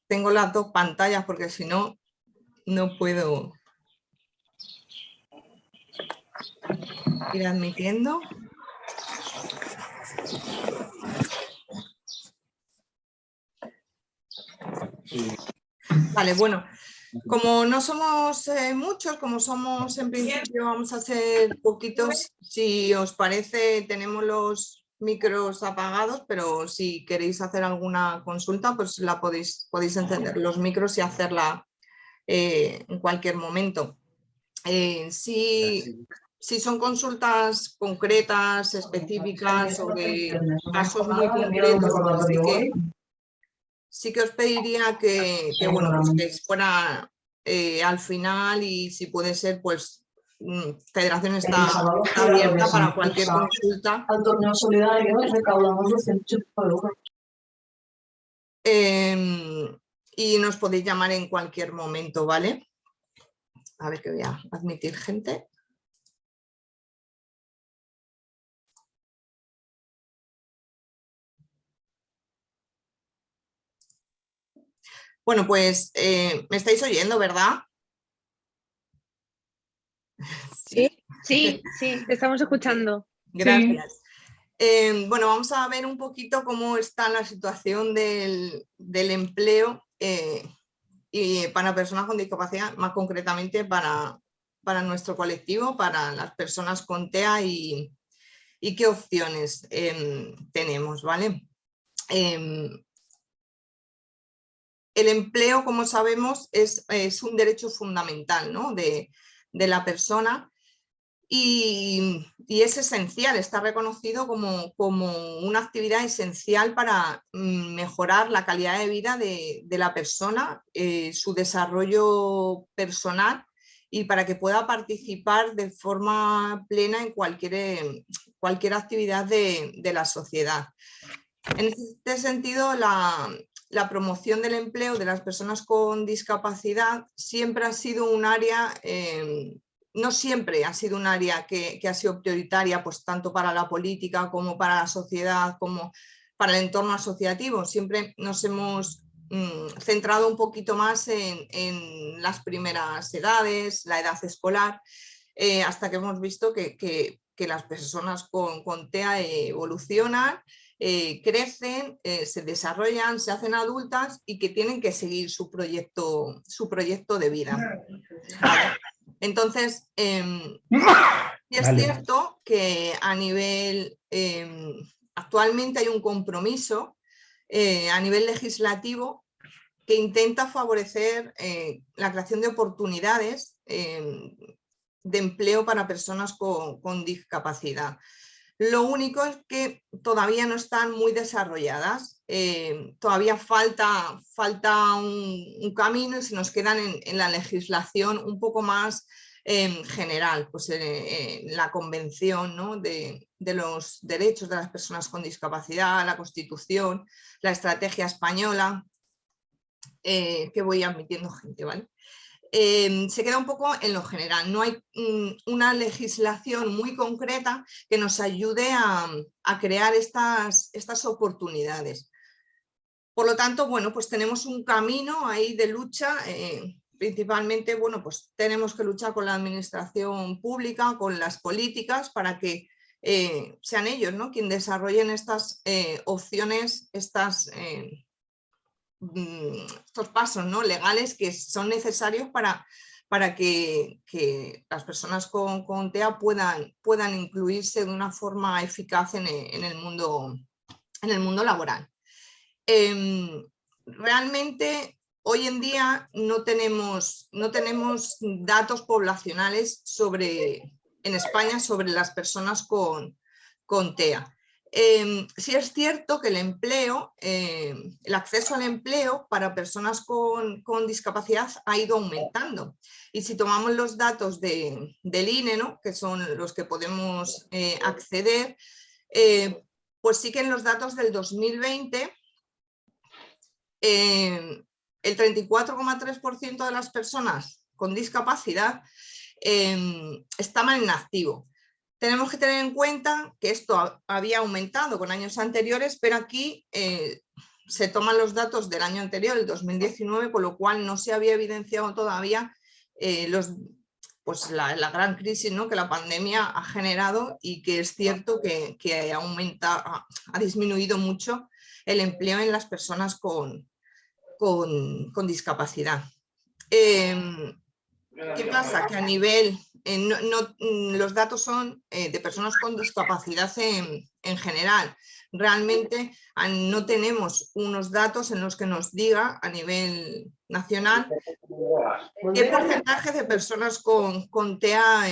Tengo las dos pantallas porque si no, no puedo ir admitiendo. Vale, bueno, como no somos muchos, como somos en principio, vamos a ser poquitos, si os parece tenemos los micros apagados, pero si queréis hacer alguna consulta, pues la podéis encender los micros y hacerla en cualquier momento. Si son consultas concretas, específicas, sobre casos muy concretos, sí que os pediría que bueno, pues que fuera al final, y si puede ser, pues Federación está abierta para cualquier consulta. Al torneo solidario recaudamos 200 euros. Y nos podéis llamar en cualquier momento, ¿vale? A ver, que voy a admitir gente. Bueno, pues me estáis oyendo, ¿verdad? Sí, sí, te estamos escuchando. Gracias. Sí. Bueno, vamos a ver un poquito cómo está la situación del empleo y para personas con discapacidad, más concretamente para nuestro colectivo, para las personas con TEA y qué opciones tenemos, ¿vale? El empleo, como sabemos, es un derecho fundamental, ¿no? de la persona. Y es esencial, está reconocido como una actividad esencial para mejorar la calidad de vida de la persona, su desarrollo personal, y para que pueda participar de forma plena en cualquier actividad de la sociedad. En este sentido, la promoción del empleo de las personas con discapacidad siempre ha sido un área... no siempre ha sido un área que ha sido prioritaria, pues tanto para la política como para la sociedad, como para el entorno asociativo. Siempre nos hemos centrado un poquito más en las primeras edades, la edad escolar, hasta que hemos visto que las personas con TEA evolucionan, crecen, se desarrollan, se hacen adultas y que tienen que seguir su proyecto de vida. ¿Vale? Entonces, es cierto que a nivel, actualmente hay un compromiso a nivel legislativo que intenta favorecer la creación de oportunidades de empleo para personas con discapacidad. Lo único es que todavía no están muy desarrolladas, todavía falta un camino y se nos quedan en la legislación un poco más general, pues la Convención, ¿no? de los derechos de las personas con discapacidad, la Constitución, la Estrategia Española, que voy admitiendo gente, ¿vale? Se queda un poco en lo general, no hay una legislación muy concreta que nos ayude a crear estas oportunidades. Por lo tanto, bueno, pues tenemos un camino ahí de lucha, principalmente, bueno, pues tenemos que luchar con la administración pública, con las políticas, para que sean ellos, ¿no?, quienes desarrollen estas opciones, estos pasos, ¿no?, legales que son necesarios para que las personas con TEA puedan incluirse de una forma eficaz en el mundo laboral. Realmente hoy en día no tenemos datos poblacionales en España sobre las personas con TEA. Sí es cierto que el empleo, el acceso al empleo para personas con discapacidad ha ido aumentando. Y si tomamos los datos del INE, ¿no?, que son los que podemos acceder, pues sí que en los datos del 2020 el 34,3% de las personas con discapacidad estaban en activo. tenemos que tener en cuenta que esto había aumentado con años anteriores, pero aquí se toman los datos del año anterior, el 2019, con lo cual no se había evidenciado todavía la gran crisis, ¿no?, que la pandemia ha generado, y que es cierto que ha disminuido mucho el empleo en las personas con discapacidad. ¿Qué pasa? Que a nivel, los datos son de personas con discapacidad en general. Realmente no tenemos unos datos en los que nos diga a nivel nacional qué porcentaje de personas con TEA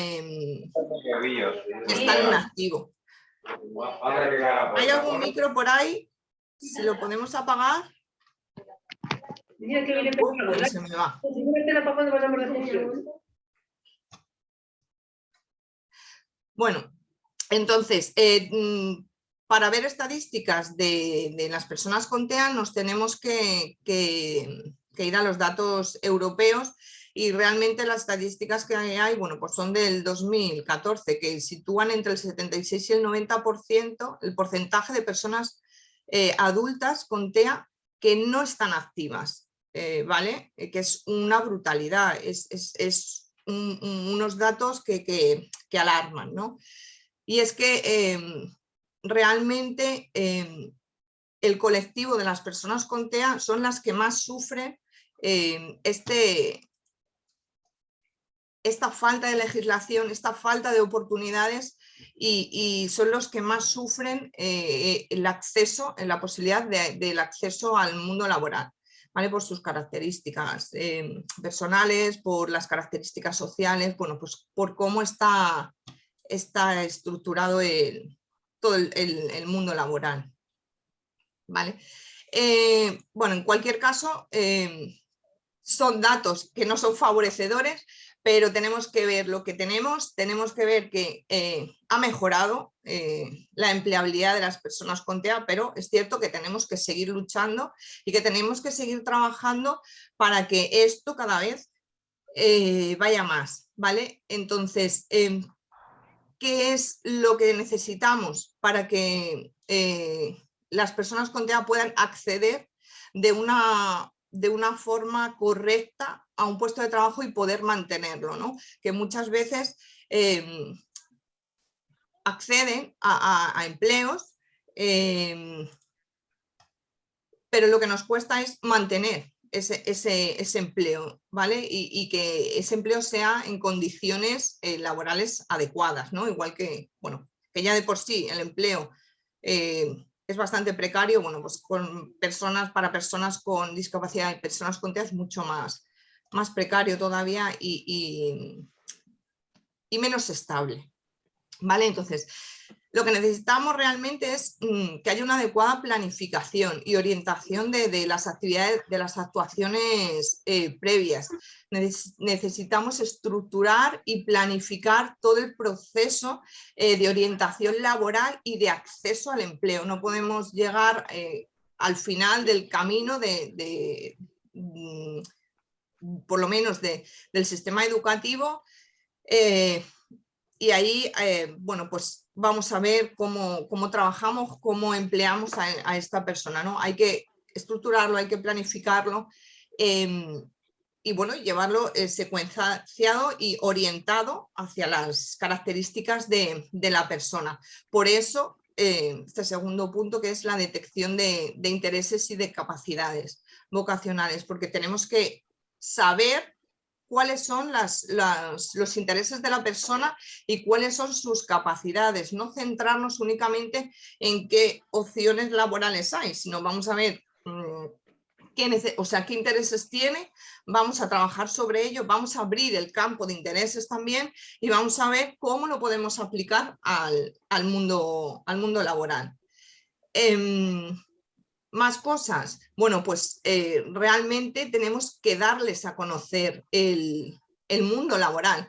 están en activo. ¿Hay algún micro por ahí? Si lo podemos apagar. Se me va. Bueno, entonces, para ver estadísticas de las personas con TEA nos tenemos que ir a los datos europeos, y realmente las estadísticas que hay, bueno, pues son del 2014, que sitúan entre el 76 y el 90% el porcentaje de personas adultas con TEA que no están activas. ¿Vale? Que es una brutalidad, es unos datos que alarman, ¿no? Y es que realmente el colectivo de las personas con TEA son las que más sufren esta falta de legislación, esta falta de oportunidades, y son los que más sufren la posibilidad del acceso al mundo laboral. ¿Vale? Por sus características personales, por las características sociales, bueno, pues por cómo está estructurado todo el mundo laboral. ¿Vale? Bueno, en cualquier caso, son datos que no son favorecedores, pero tenemos que ver lo que tenemos que ver que ha mejorado la empleabilidad de las personas con TEA, pero es cierto que tenemos que seguir luchando y que tenemos que seguir trabajando para que esto cada vez vaya más, ¿vale? Entonces, ¿qué es lo que necesitamos para que las personas con TEA puedan acceder de una forma correcta a un puesto de trabajo y poder mantenerlo, ¿no? Que muchas veces acceden a empleos, pero lo que nos cuesta es mantener ese empleo, ¿vale? Y que ese empleo sea en condiciones laborales adecuadas, ¿no? Igual que, bueno, que ya de por sí el empleo es bastante precario, bueno, pues para personas con discapacidad y personas con TEA es mucho más precario todavía y menos estable, ¿vale? Entonces, lo que necesitamos realmente es que haya una adecuada planificación y orientación de las actividades, de las actuaciones previas. Necesitamos estructurar y planificar todo el proceso de orientación laboral y de acceso al empleo. No podemos llegar al final del camino por lo menos del sistema educativo, y ahí, bueno, pues vamos a ver cómo trabajamos, cómo empleamos a esta persona, ¿no? Hay que estructurarlo, hay que planificarlo y, bueno, llevarlo secuenciado y orientado hacia las características de la persona. Por eso, este segundo punto, que es la detección de intereses y de capacidades vocacionales, porque tenemos que saber cuáles son los intereses de la persona y cuáles son sus capacidades, no centrarnos únicamente en qué opciones laborales hay, sino vamos a ver qué intereses tiene, vamos a trabajar sobre ello, vamos a abrir el campo de intereses también y vamos a ver cómo lo podemos aplicar al mundo laboral. Más cosas. Bueno, pues realmente tenemos que darles a conocer el mundo laboral.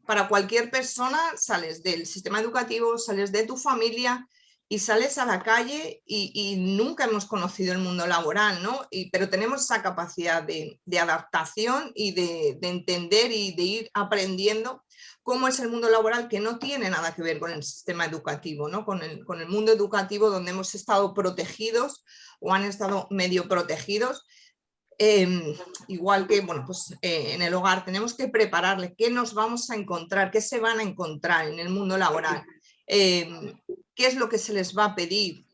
Para cualquier persona sales del sistema educativo, sales de tu familia y sales a la calle y nunca hemos conocido el mundo laboral, ¿no? Pero tenemos esa capacidad de adaptación y de entender y de ir aprendiendo cómo es el mundo laboral, que no tiene nada que ver con el sistema educativo, ¿no? Con el mundo educativo, donde hemos estado protegidos o han estado medio protegidos. Igual que bueno, pues, en el hogar tenemos que prepararle qué nos vamos a encontrar, qué se van a encontrar en el mundo laboral, qué es lo que se les va a pedir,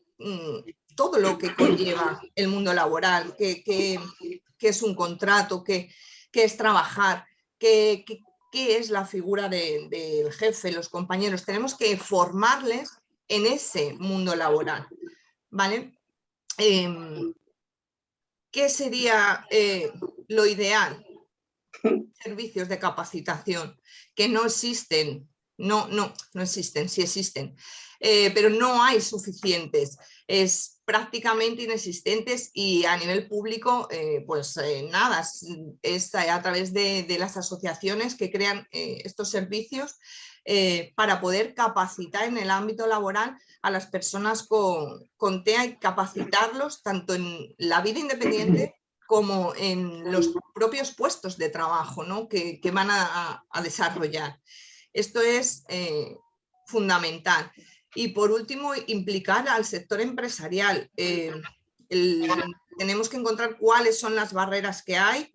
todo lo que conlleva el mundo laboral, qué es un contrato, qué es trabajar, qué es la figura del jefe, los compañeros. Tenemos que formarles en ese mundo laboral, ¿vale? ¿Qué sería lo ideal? Servicios de capacitación que no existen, no existen, sí existen, pero no hay suficientes, es prácticamente inexistentes, y a nivel público pues nada, es a través de las asociaciones que crean estos servicios para poder capacitar en el ámbito laboral a las personas con TEA y capacitarlos tanto en la vida independiente como en los propios puestos de trabajo, ¿no? que van a desarrollar. Esto es fundamental. Y por último, implicar al sector empresarial. Tenemos que encontrar cuáles son las barreras que hay,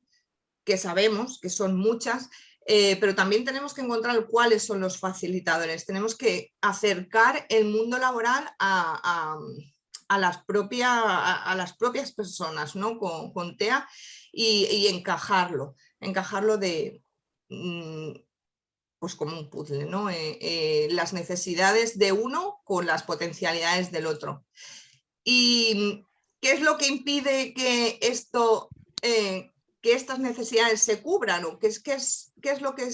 que sabemos que son muchas, pero también tenemos que encontrar cuáles son los facilitadores. Tenemos que acercar el mundo laboral a las propias personas, ¿no? con TEA, y encajarlo pues como un puzzle, ¿no? Las necesidades de uno con las potencialidades del otro. ¿Y qué es lo que impide que que estas necesidades se cubran? ¿O qué es lo que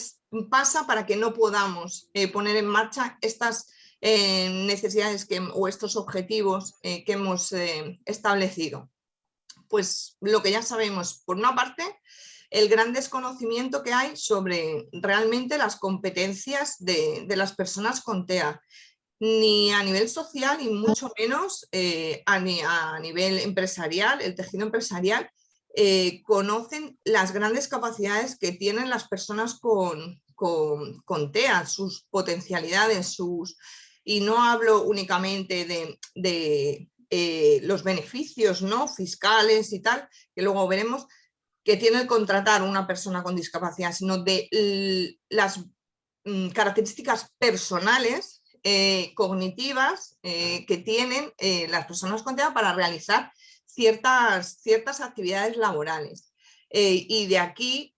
pasa para que no podamos poner en marcha estas necesidades o estos objetivos que hemos establecido? Pues lo que ya sabemos, por una parte, el gran desconocimiento que hay sobre realmente las competencias de las personas con TEA, ni a nivel social y mucho menos a nivel empresarial, el tejido empresarial. Conocen las grandes capacidades que tienen las personas con TEA, sus potencialidades, y no hablo únicamente de los beneficios, ¿no? fiscales y tal, que luego veremos, que tiene el contratar una persona con discapacidad, sino de las características personales, cognitivas, que tienen las personas con TEA para realizar ciertas actividades laborales. Y de aquí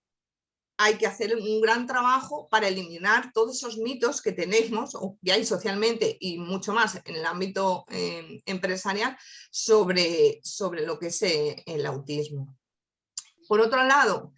hay que hacer un gran trabajo para eliminar todos esos mitos que tenemos, o que hay socialmente y mucho más en el ámbito empresarial, sobre lo que es el autismo. Por otro lado,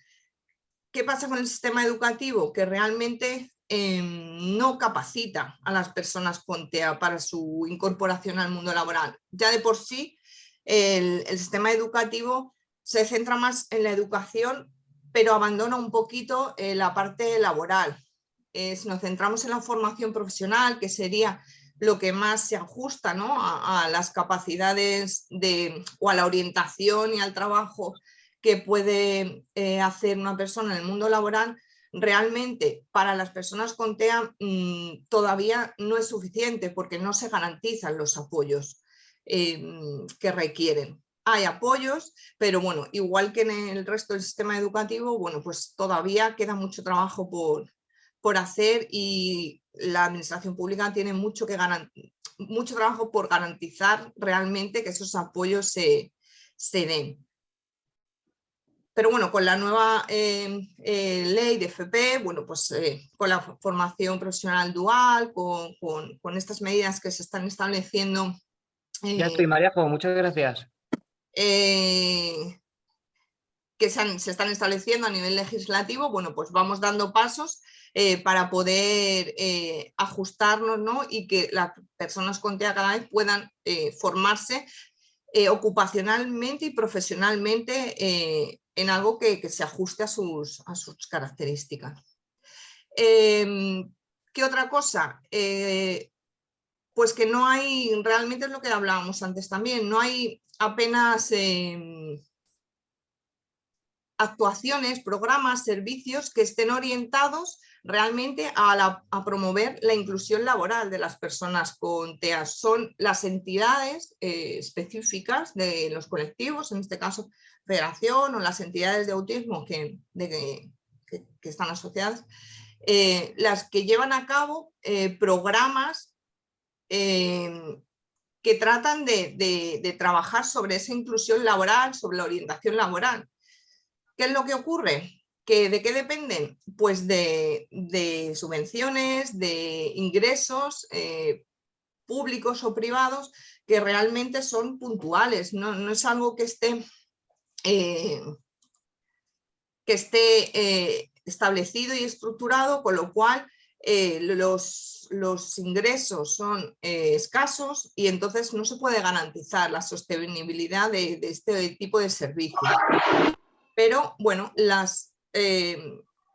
¿qué pasa con el sistema educativo? Que realmente no capacita a las personas con TEA para su incorporación al mundo laboral. Ya de por sí, el sistema educativo se centra más en la educación, pero abandona un poquito la parte laboral. Si nos centramos en la formación profesional, que sería lo que más se ajusta, ¿no? a las capacidades o a la orientación y al trabajo que puede hacer una persona en el mundo laboral, realmente para las personas con TEA todavía no es suficiente, porque no se garantizan los apoyos que requieren. Hay apoyos, pero bueno, igual que en el resto del sistema educativo, bueno, pues todavía queda mucho trabajo por hacer, y la administración pública tiene mucho trabajo por garantizar realmente que esos apoyos se den. Pero bueno, con la nueva ley de FP, bueno, pues con la formación profesional dual, con estas medidas que se están estableciendo. Ya estoy, Mariajo, muchas gracias. Que se están estableciendo a nivel legislativo, bueno, pues vamos dando pasos para poder ajustarnos, ¿no? Y que las personas con TEA cada vez puedan formarse ocupacionalmente y profesionalmente en algo que se ajuste a sus características. ¿Qué otra cosa? Pues que no hay, realmente es lo que hablábamos antes también, no hay apenas actuaciones, programas, servicios que estén orientados realmente a promover la inclusión laboral de las personas con TEA. Son las entidades específicas de los colectivos, en este caso Federación o las entidades de autismo que están asociadas, las que llevan a cabo programas que tratan de trabajar sobre esa inclusión laboral, sobre la orientación laboral. ¿Qué es lo que ocurre? ¿De qué dependen? Pues de subvenciones, de ingresos públicos o privados que realmente son puntuales, no es algo que esté establecido y estructurado, con lo cual los ingresos son escasos y entonces no se puede garantizar la sostenibilidad de este tipo de servicios. Pero bueno,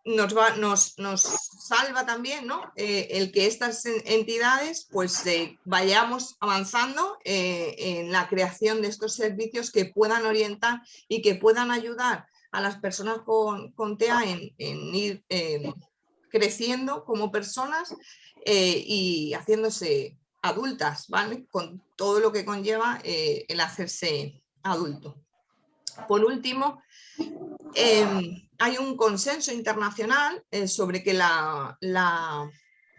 nos salva también, ¿no? El que estas entidades pues vayamos avanzando en la creación de estos servicios que puedan orientar y que puedan ayudar a las personas con TEA en ir creciendo como personas y haciéndose adultas, ¿vale? Con todo lo que conlleva el hacerse adulto. Por último, hay un consenso internacional sobre que el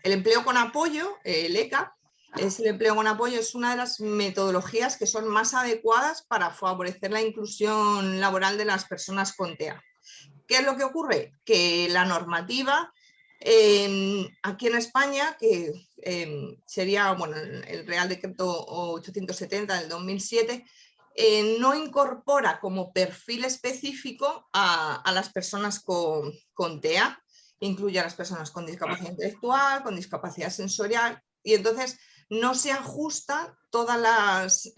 empleo con apoyo, el ECA, el empleo con apoyo es una de las metodologías que son más adecuadas para favorecer la inclusión laboral de las personas con TEA. ¿Qué es lo que ocurre? Que la normativa aquí en España, que sería bueno, el Real Decreto 870 del 2007, no incorpora como perfil específico a las personas con TEA, incluye a las personas con discapacidad intelectual, con discapacidad sensorial, y entonces no se ajustan todas las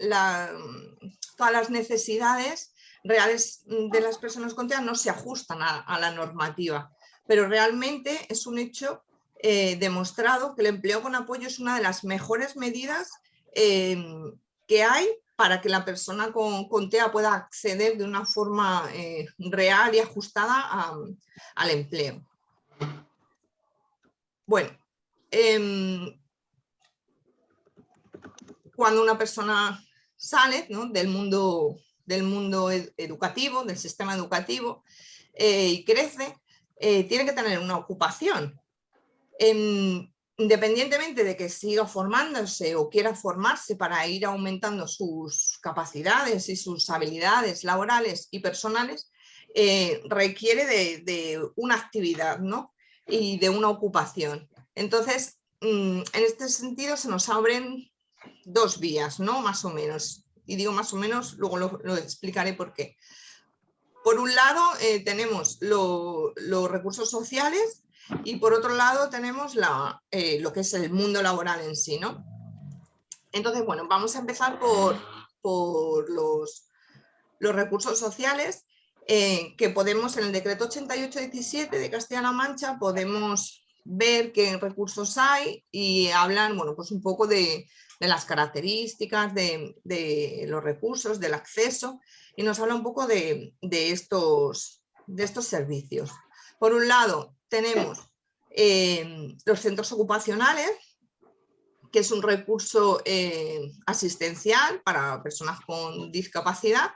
necesidades reales de las personas con TEA, no se ajustan a la normativa, pero realmente es un hecho demostrado que el empleo con apoyo es una de las mejores medidas que hay para que la persona con TEA pueda acceder de una forma real y ajustada al empleo. Bueno, cuando una persona sale, ¿no?, del mundo educativo, del sistema educativo, y crece, tiene que tener una ocupación. Independientemente de que siga formándose o quiera formarse para ir aumentando sus capacidades y sus habilidades laborales y personales, requiere de una actividad, ¿no?, y de una ocupación. Entonces, en este sentido se nos abren dos vías, ¿no?, más o menos. Y digo más o menos, luego lo explicaré por qué. Por un lado tenemos los recursos sociales y por otro lado tenemos lo que es el mundo laboral en sí, ¿no? Entonces, bueno, vamos a empezar por los recursos sociales que podemos, en el decreto 8817 de Castilla-La Mancha, podemos ver qué recursos hay y hablan, bueno, pues un poco de las características de los recursos, del acceso, y nos habla un poco de estos servicios. Por un lado tenemos los centros ocupacionales, que es un recurso asistencial para personas con discapacidad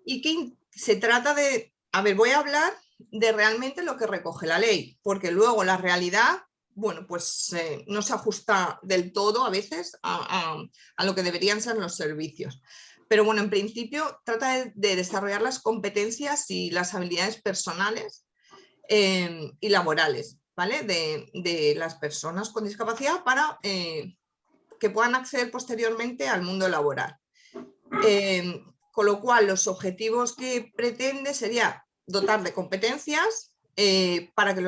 y que se trata de, voy a hablar de realmente lo que recoge la ley, porque luego la realidad, bueno, pues no se ajusta del todo a veces a lo que deberían ser los servicios. Pero bueno, en principio trata de desarrollar las competencias y las habilidades personales y laborales, ¿vale?, de las personas con discapacidad para que puedan acceder posteriormente al mundo laboral. Con lo cual, los objetivos que pretende sería dotar de competencias para que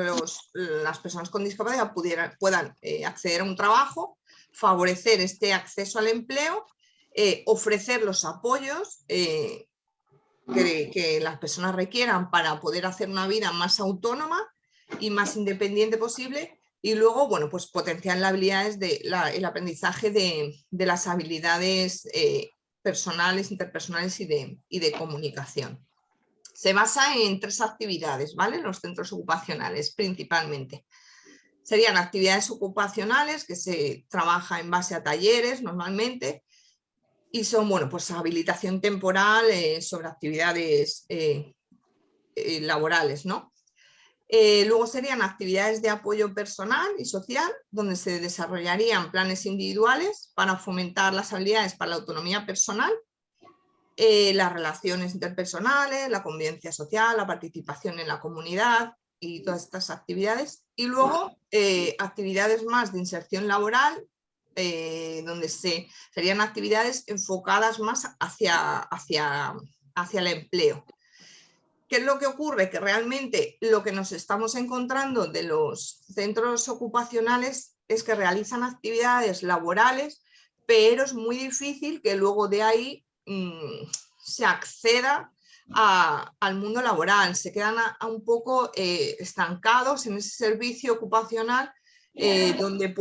las personas con discapacidad puedan acceder a un trabajo, favorecer este acceso al empleo, ofrecer los apoyos que las personas requieran para poder hacer una vida más autónoma y más independiente posible, y luego, bueno, pues potenciar las habilidades el aprendizaje de las habilidades personales, interpersonales y de comunicación. Se basa en 3 actividades, ¿vale? Los centros ocupacionales principalmente. Serían actividades ocupacionales que se trabaja en base a talleres normalmente y son, bueno, pues habilitación temporal sobre actividades laborales, ¿no? Luego serían actividades de apoyo personal y social, donde se desarrollarían planes individuales para fomentar las habilidades para la autonomía personal, las relaciones interpersonales, la convivencia social, la participación en la comunidad y todas estas actividades. Y luego actividades más de inserción laboral, donde serían actividades enfocadas más hacia el empleo. ¿Qué es lo que ocurre? Que realmente lo que nos estamos encontrando de los centros ocupacionales es que realizan actividades laborales, pero es muy difícil que luego de ahí se acceda al mundo laboral. Se quedan un poco estancados en ese servicio ocupacional donde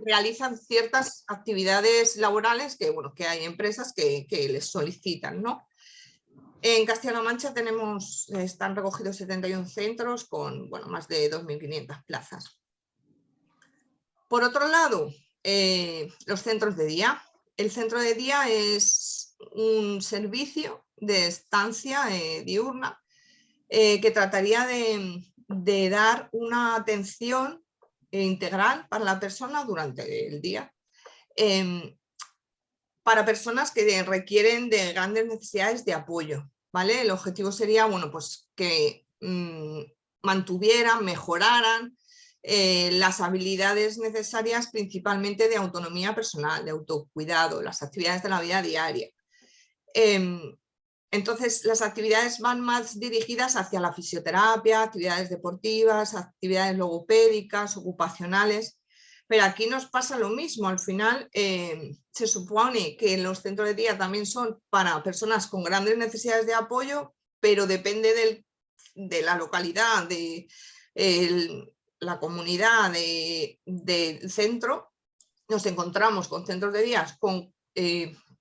realizan ciertas actividades laborales que, bueno, que hay empresas que les solicitan, ¿no? En Castilla-La Mancha están recogidos 71 centros con, bueno, más de 2.500 plazas. Por otro lado, los centros de día. El centro de día es un servicio de estancia diurna que trataría de dar una atención integral para la persona durante el día. Para personas que requieren de grandes necesidades de apoyo, ¿vale? El objetivo sería, bueno, pues que mantuvieran, mejoraran las habilidades necesarias principalmente de autonomía personal, de autocuidado, las actividades de la vida diaria. Entonces, las actividades van más dirigidas hacia la fisioterapia, actividades deportivas, actividades logopédicas, ocupacionales. Pero aquí nos pasa lo mismo, al final se supone que los centros de día también son para personas con grandes necesidades de apoyo, pero depende de la localidad, de la comunidad del centro. Nos encontramos con centros de día con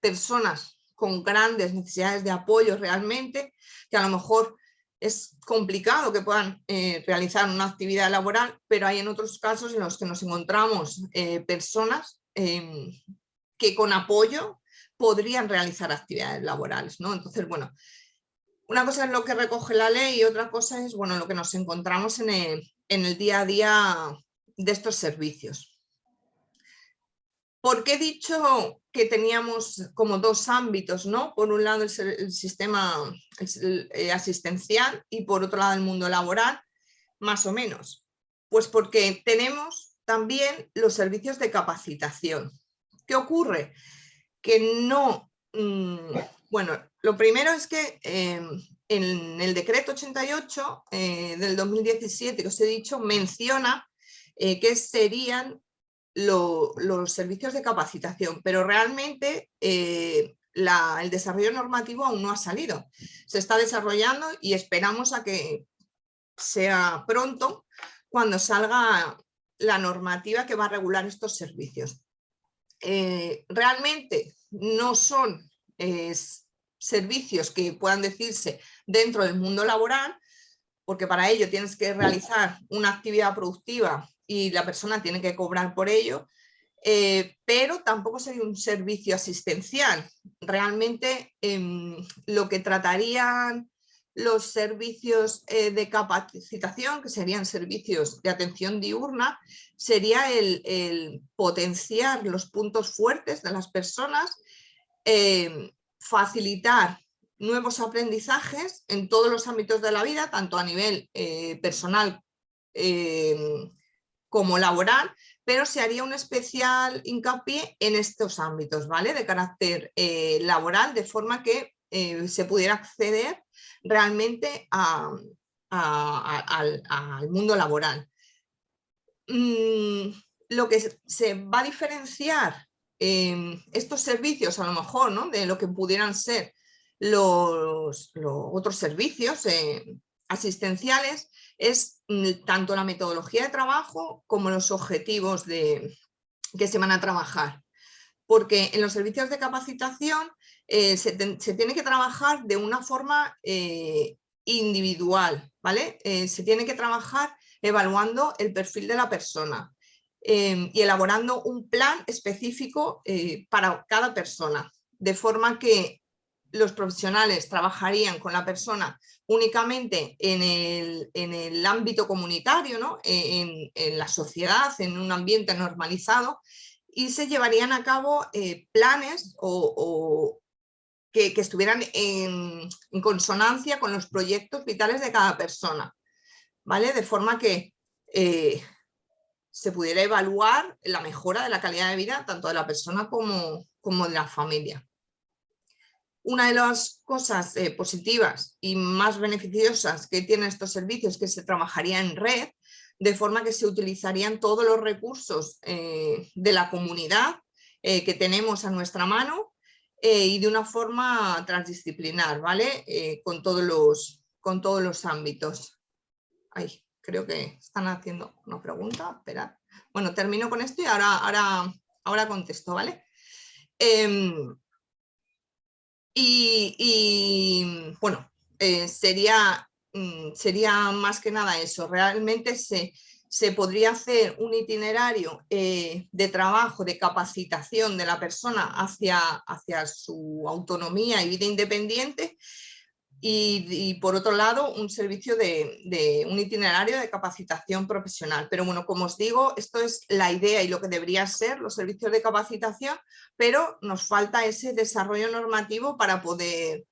personas con grandes necesidades de apoyo realmente, que a lo mejor es complicado que puedan realizar una actividad laboral, pero hay en otros casos en los que nos encontramos personas que con apoyo podrían realizar actividades laborales, ¿no? Entonces, bueno, una cosa es lo que recoge la ley y otra cosa es, bueno, lo que nos encontramos en el día a día de estos servicios. ¿Por qué he dicho que teníamos como 2 ámbitos, ¿no? Por un lado el sistema asistencial y por otro lado el mundo laboral, más o menos? Pues porque tenemos también los servicios de capacitación. ¿Qué ocurre? Que no... bueno, lo primero es que en el decreto 88 del 2017 que os he dicho menciona que serían los servicios de capacitación, pero realmente el desarrollo normativo aún no ha salido. Se está desarrollando y esperamos a que sea pronto cuando salga la normativa que va a regular estos servicios. Realmente no son servicios que puedan decirse dentro del mundo laboral, porque para ello tienes que realizar una actividad productiva y la persona tiene que cobrar por ello, pero tampoco sería un servicio asistencial. Realmente lo que tratarían los servicios de capacitación, que serían servicios de atención diurna, sería el potenciar los puntos fuertes de las personas, facilitar nuevos aprendizajes en todos los ámbitos de la vida, tanto a nivel personal como laboral, pero se haría un especial hincapié en estos ámbitos, ¿vale? De carácter laboral, de forma que se pudiera acceder realmente al mundo laboral. Lo que se va a diferenciar estos servicios, a lo mejor, ¿no? De lo que pudieran ser los otros servicios asistenciales, es tanto la metodología de trabajo como los objetivos que se van a trabajar. porque en los servicios de capacitación se tiene que trabajar de una forma individual, ¿vale? Se tiene que trabajar evaluando el perfil de la persona y elaborando un plan específico para cada persona, de forma que los profesionales trabajarían con la persona únicamente en el ámbito comunitario, ¿no? En la sociedad, en un ambiente normalizado, y se llevarían a cabo planes que estuvieran en consonancia con los proyectos vitales de cada persona, ¿vale? De forma que se pudiera evaluar la mejora de la calidad de vida tanto de la persona como de la familia. Una de las cosas positivas y más beneficiosas que tienen estos servicios es que se trabajaría en red, de forma que se utilizarían todos los recursos de la comunidad que tenemos a nuestra mano y de una forma transdisciplinar, ¿vale? Con todos los ámbitos. Ay, creo que están haciendo una pregunta, esperad. Bueno, termino con esto y ahora contesto, ¿vale? Bueno, sería más que nada eso. Realmente se podría hacer un itinerario de trabajo, de capacitación de la persona hacia su autonomía y vida independiente y por otro lado un servicio de un itinerario de capacitación profesional. Pero bueno, como os digo, esto es la idea y lo que debería ser los servicios de capacitación, pero nos falta ese desarrollo normativo para poder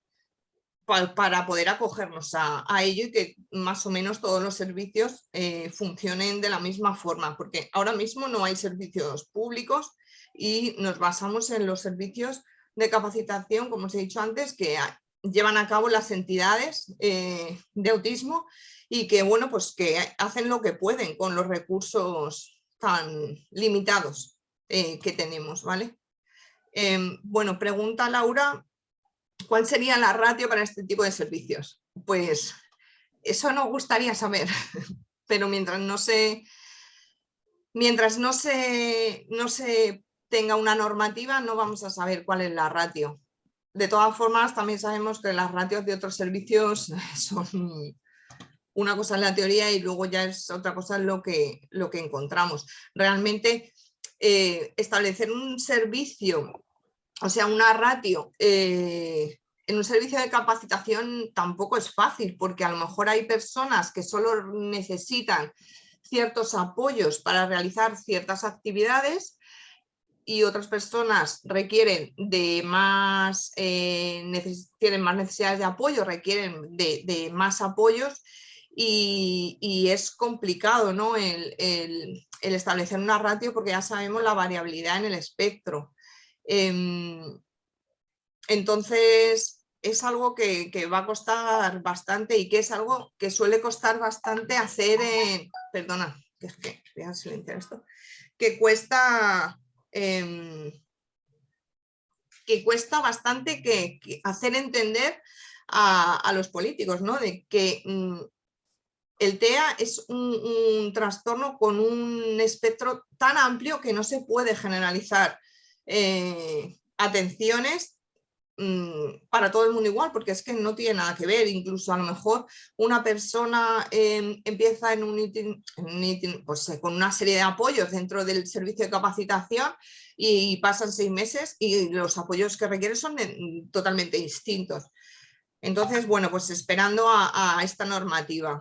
acogernos a ello y que más o menos todos los servicios funcionen de la misma forma, porque ahora mismo no hay servicios públicos y nos basamos en los servicios de capacitación, como os he dicho antes, que llevan a cabo las entidades de autismo y que, bueno, pues que hacen lo que pueden con los recursos tan limitados que tenemos, ¿vale? Bueno, pregunta Laura, ¿cuál sería la ratio para este tipo de servicios? Pues eso nos gustaría saber, pero mientras no se tenga una normativa no vamos a saber cuál es la ratio. De todas formas, también sabemos que las ratios de otros servicios son una cosa en la teoría y luego ya es otra cosa en lo que encontramos. Realmente establecer un servicio, o sea, una ratio en un servicio de capacitación tampoco es fácil, porque a lo mejor hay personas que solo necesitan ciertos apoyos para realizar ciertas actividades y otras personas requieren de tienen más necesidades de apoyo, requieren de más apoyos y es complicado, ¿no? el establecer una ratio porque ya sabemos la variabilidad en el espectro. Entonces es algo que va a costar bastante y que es algo que suele costar bastante hacer perdona, que es que voy a silenciar esto, que cuesta bastante que hacer entender a los políticos, ¿no? De que el TEA es un trastorno con un espectro tan amplio que no se puede generalizar atenciones para todo el mundo igual, porque es que no tiene nada que ver. Incluso a lo mejor una persona empieza pues, con una serie de apoyos dentro del servicio de capacitación y pasan 6 meses y los apoyos que requiere son totalmente distintos. Entonces, bueno, pues esperando a esta normativa.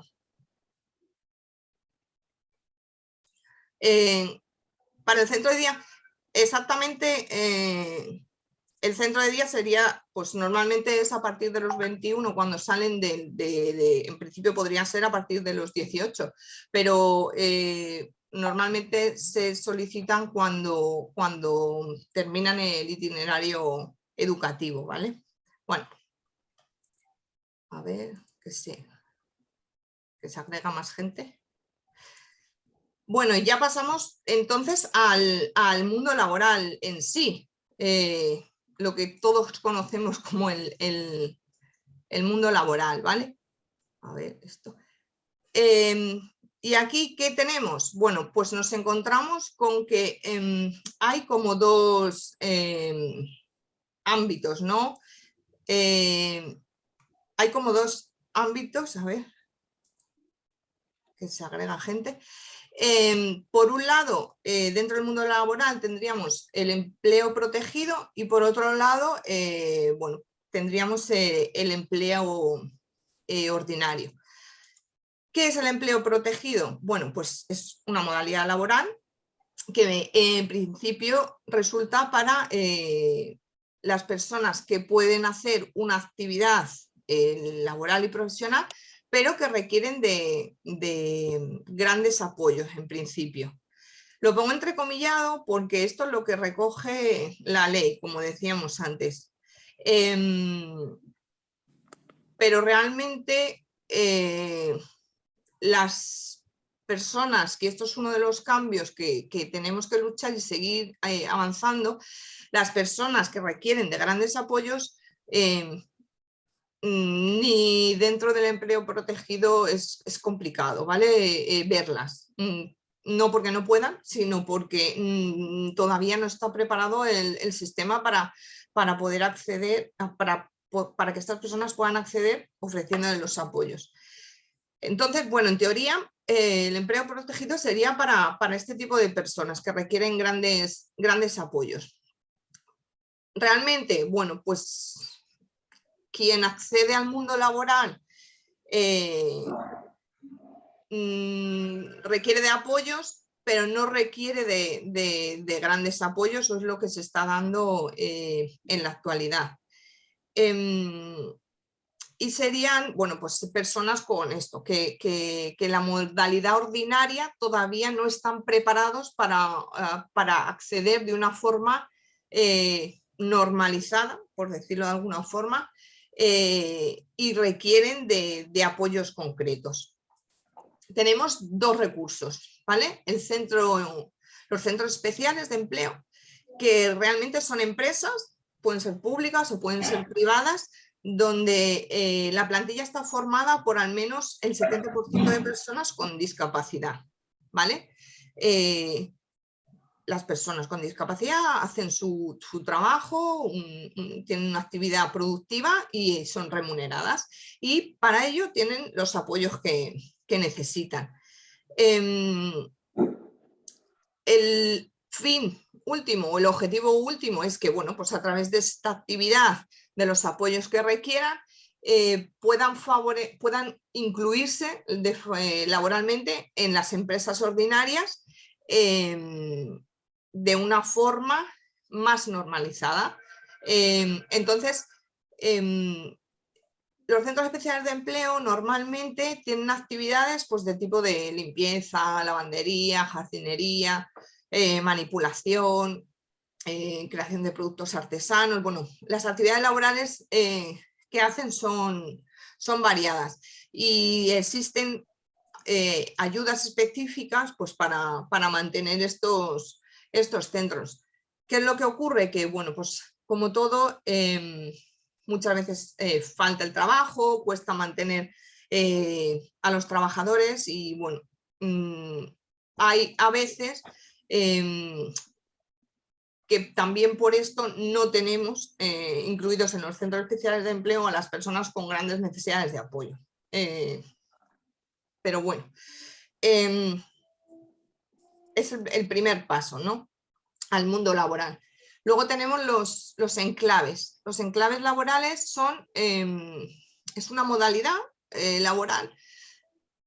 Para el centro de día, exactamente... el centro de día sería, pues normalmente es a partir de los 21 cuando salen en principio podría ser a partir de los 18, pero normalmente se solicitan cuando terminan el itinerario educativo, ¿vale? Bueno, a ver, que se agrega más gente. Bueno, y ya pasamos entonces al mundo laboral en sí. Lo que todos conocemos como el mundo laboral, ¿vale? A ver, esto. Y aquí, ¿qué tenemos? Bueno, pues nos encontramos con que hay como dos ámbitos, ¿no? Hay como dos ámbitos, a ver, que se agrega gente. Por un lado, dentro del mundo laboral tendríamos el empleo protegido y por otro lado, bueno, tendríamos el empleo ordinario. ¿Qué es el empleo protegido? Bueno, pues es una modalidad laboral que en principio resulta para las personas que pueden hacer una actividad laboral y profesional, pero que requieren de grandes apoyos en principio. Lo pongo entrecomillado porque esto es lo que recoge la ley, como decíamos antes. Pero realmente las personas, que esto es uno de los cambios que tenemos que luchar y seguir avanzando, las personas que requieren de grandes apoyos, ni dentro del empleo protegido es complicado, ¿vale? Verlas. No porque no puedan, sino porque todavía no está preparado el sistema para poder acceder, para que estas personas puedan acceder ofreciéndoles los apoyos. Entonces, bueno, en teoría, el empleo protegido sería para este tipo de personas que requieren grandes apoyos. Realmente, bueno, pues quien accede al mundo laboral requiere de apoyos, pero no requiere de grandes apoyos, eso es lo que se está dando en la actualidad. Y serían, bueno, pues personas con esto, que la modalidad ordinaria todavía no están preparados para acceder de una forma normalizada, por decirlo de alguna forma, y requieren de apoyos concretos. Tenemos dos recursos, ¿vale? Los centros especiales de empleo, que realmente son empresas, pueden ser públicas o pueden ser privadas, donde la plantilla está formada por al menos el 70% de personas con discapacidad, ¿vale? Las personas con discapacidad hacen su trabajo, tienen una actividad productiva y son remuneradas, y para ello tienen los apoyos que necesitan. El fin último o el objetivo último es que, bueno, pues a través de esta actividad, de los apoyos que requieran, puedan incluirse laboralmente en las empresas ordinarias de una forma más normalizada. Entonces, los centros especiales de empleo normalmente tienen actividades pues, de tipo de limpieza, lavandería, jardinería, manipulación, creación de productos artesanos. Bueno, las actividades laborales que hacen son variadas y existen ayudas específicas pues, para mantener estos centros. ¿Qué es lo que ocurre? Que, bueno, pues como todo, muchas veces falta el trabajo, cuesta mantener a los trabajadores y, bueno, hay a veces que también por esto no tenemos incluidos en los centros especiales de empleo a las personas con grandes necesidades de apoyo. Pero bueno, es el primer paso, ¿no?, al mundo laboral. Luego tenemos los enclaves. Los enclaves laborales es una modalidad laboral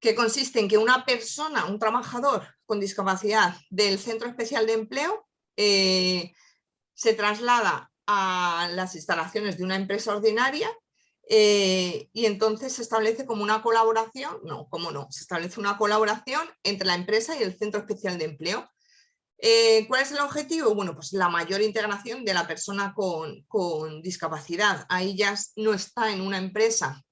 que consiste en que una persona, un trabajador con discapacidad del centro especial de empleo se traslada a las instalaciones de una empresa ordinaria y entonces se establece como una colaboración, se establece una colaboración entre la empresa y el centro especial de empleo. ¿Cuál es el objetivo? Bueno, pues la mayor integración de la persona con discapacidad. Ahí ya no está en una empresa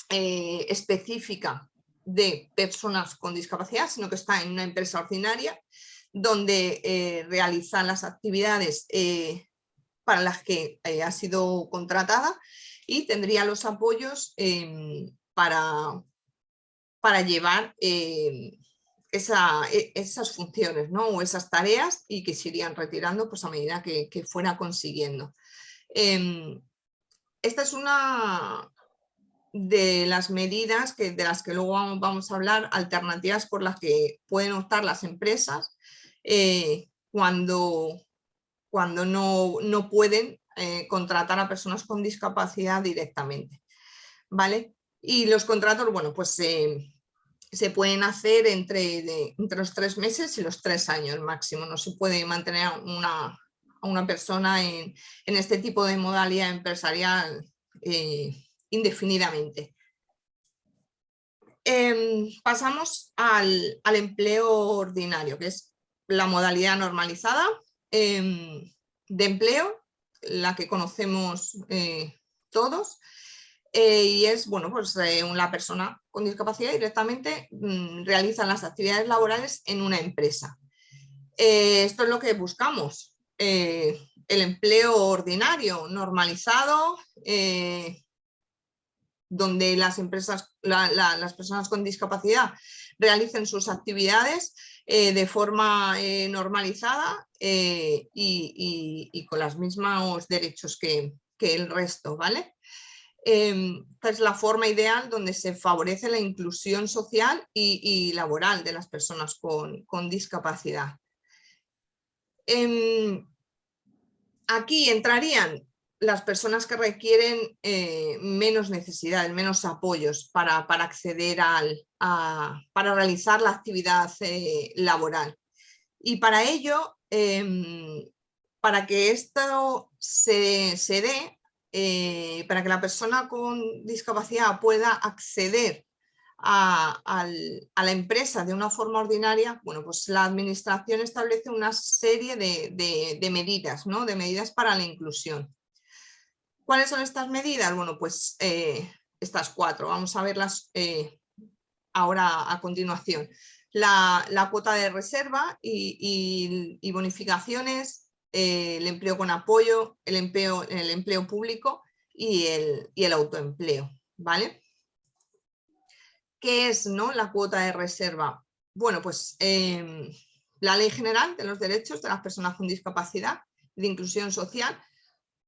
específica de personas con discapacidad, sino que está en una empresa ordinaria donde realiza las actividades para las que ha sido contratada y tendría los apoyos para llevar esas funciones, ¿no? O esas tareas, y que se irían retirando pues, a medida que fuera consiguiendo. Esta es una de las medidas de las que luego vamos a hablar, alternativas por las que pueden optar las empresas cuando no pueden contratar a personas con discapacidad directamente, ¿vale? Y los contratos, bueno, pues se pueden hacer entre los 3 meses y los 3 años máximo. No se puede mantener a una persona en este tipo de modalidad empresarial indefinidamente. Pasamos al empleo ordinario, que es la modalidad normalizada de empleo, la que conocemos todos, y es, bueno, pues la persona con discapacidad directamente realiza las actividades laborales en una empresa. Esto es lo que buscamos, el empleo ordinario, normalizado, donde las empresas, las personas con discapacidad realicen sus actividades de forma normalizada y con los mismos derechos que el resto, ¿vale? Esta es la forma ideal donde se favorece la inclusión social y laboral de las personas con discapacidad. Aquí entrarían las personas que requieren menos necesidades, menos apoyos para acceder para realizar la actividad laboral. Y para ello, para que esto se dé, para que la persona con discapacidad pueda acceder a la empresa de una forma ordinaria, bueno, pues la administración establece una serie de medidas, ¿no? De medidas para la inclusión. ¿Cuáles son estas medidas? Bueno, pues estas 4, vamos a verlas ahora a continuación. La cuota de reserva y bonificaciones, el empleo con apoyo, el empleo público y el autoempleo, ¿vale? ¿Qué es, no, la cuota de reserva? Bueno, pues la Ley General de los Derechos de las Personas con Discapacidad y de Inclusión Social,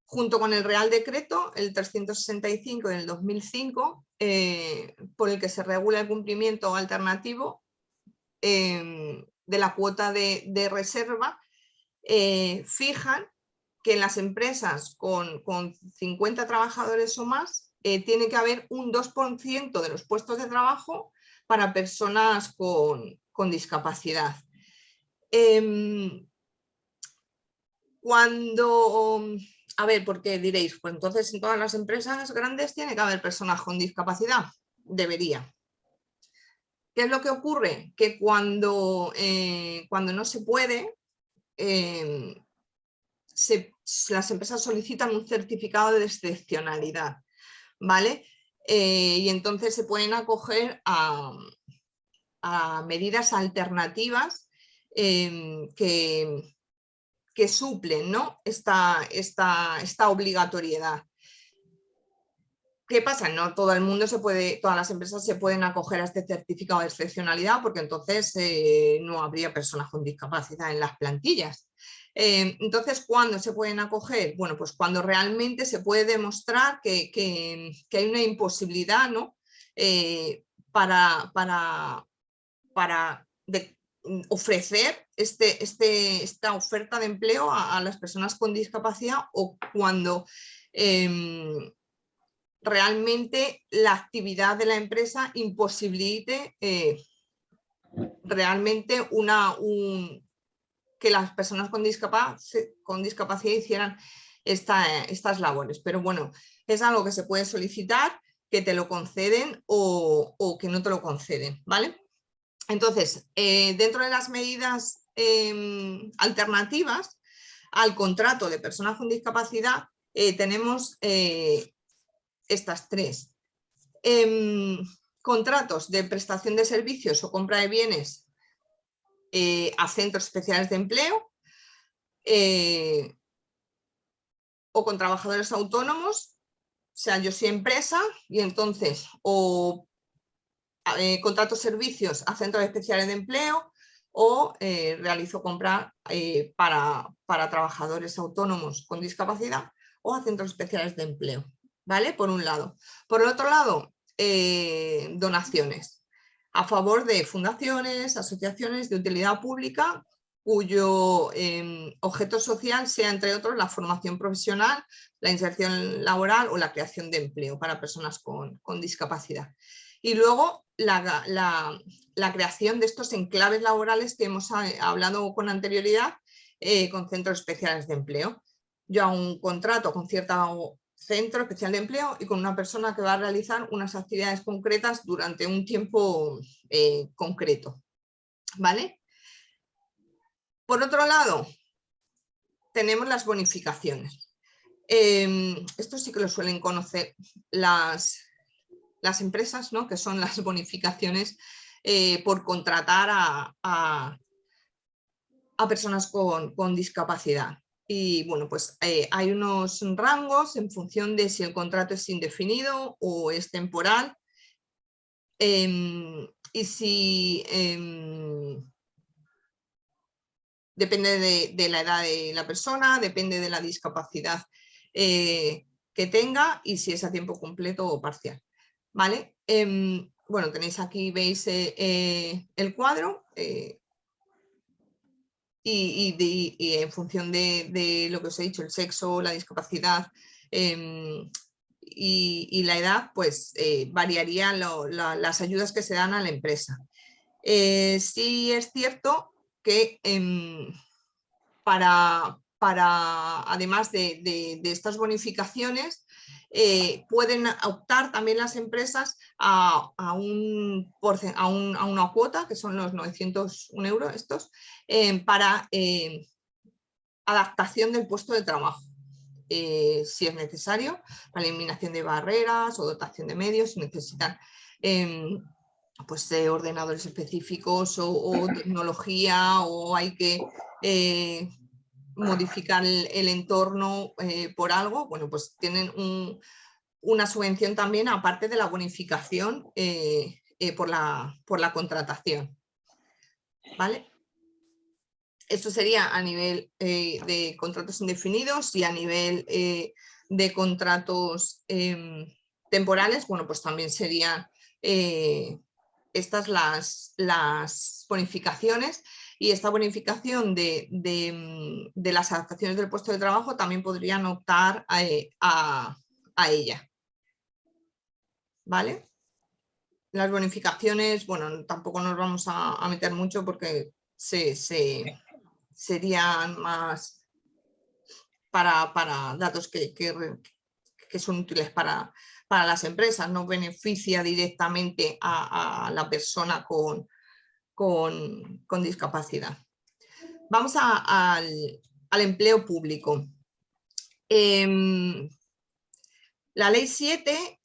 junto con el Real Decreto, el 365 del 2005, por el que se regula el cumplimiento alternativo de la cuota de reserva, fijan que en las empresas con 50 trabajadores o más tiene que haber un 2% de los puestos de trabajo para personas con discapacidad. A ver, ¿por qué diréis? Pues entonces en todas las empresas grandes tiene que haber personas con discapacidad. Debería. ¿Qué es lo que ocurre? Que cuando no se puede, las empresas solicitan un certificado de excepcionalidad, ¿vale? Y entonces se pueden acoger a medidas alternativas que suplen, ¿no? esta obligatoriedad. ¿Qué pasa? No todo el mundo todas las empresas se pueden acoger a este certificado de excepcionalidad, porque entonces no habría personas con discapacidad en las plantillas. Entonces, ¿cuándo se pueden acoger? Bueno, pues cuando realmente se puede demostrar que hay una imposibilidad, ¿no? Para ofrecer esta oferta de empleo a las personas con discapacidad, o cuando realmente la actividad de la empresa imposibilite realmente que las personas con discapacidad hicieran estas labores. Pero bueno, es algo que se puede solicitar, que te lo conceden o que no te lo conceden, ¿vale? Entonces, dentro de las medidas alternativas al contrato de personas con discapacidad, tenemos estas 3. Contratos de prestación de servicios o compra de bienes a centros especiales de empleo o con trabajadores autónomos. O sea, yo soy empresa y entonces o contrato servicios a centros especiales de empleo o realizo compras para trabajadores autónomos con discapacidad o a centros especiales de empleo, ¿vale? Por un lado. Por el otro lado, donaciones a favor de fundaciones, asociaciones de utilidad pública cuyo objeto social sea, entre otros, la formación profesional, la inserción laboral o la creación de empleo para personas con discapacidad. Y luego la creación de estos enclaves laborales que hemos hablado con anterioridad con centros especiales de empleo. Yo hago un contrato con cierto centro especial de empleo y con una persona que va a realizar unas actividades concretas durante un tiempo concreto, ¿vale? Por otro lado, tenemos las bonificaciones. Esto sí que lo suelen conocer las empresas, ¿no? Que son las bonificaciones por contratar a personas con discapacidad. Y bueno, pues hay unos rangos en función de si el contrato es indefinido o es temporal. Y si depende de la edad de la persona, depende de la discapacidad que tenga y si es a tiempo completo o parcial. ¿Vale? Bueno, tenéis aquí, veis el cuadro y en función de lo que os he dicho, el sexo, la discapacidad y la edad, pues variarían las ayudas que se dan a la empresa. Sí es cierto que además de estas bonificaciones, pueden optar también las empresas a una cuota, que son los 901 euros estos, para adaptación del puesto de trabajo. Si es necesario, para eliminación de barreras o dotación de medios, si necesitan pues, ordenadores específicos o tecnología, o hay que modificar el entorno por algo, bueno, pues tienen una subvención también, aparte de la bonificación por la contratación. ¿Vale? Esto sería a nivel de contratos indefinidos, y a nivel de contratos temporales, bueno, pues también serían estas las bonificaciones, y esta bonificación de las adaptaciones del puesto de trabajo también podrían optar a ella. ¿Vale? Las bonificaciones, bueno, tampoco nos vamos a meter mucho porque serían más para datos que son útiles para las empresas, no beneficia directamente a la persona con discapacidad. Vamos al empleo público. La ley 7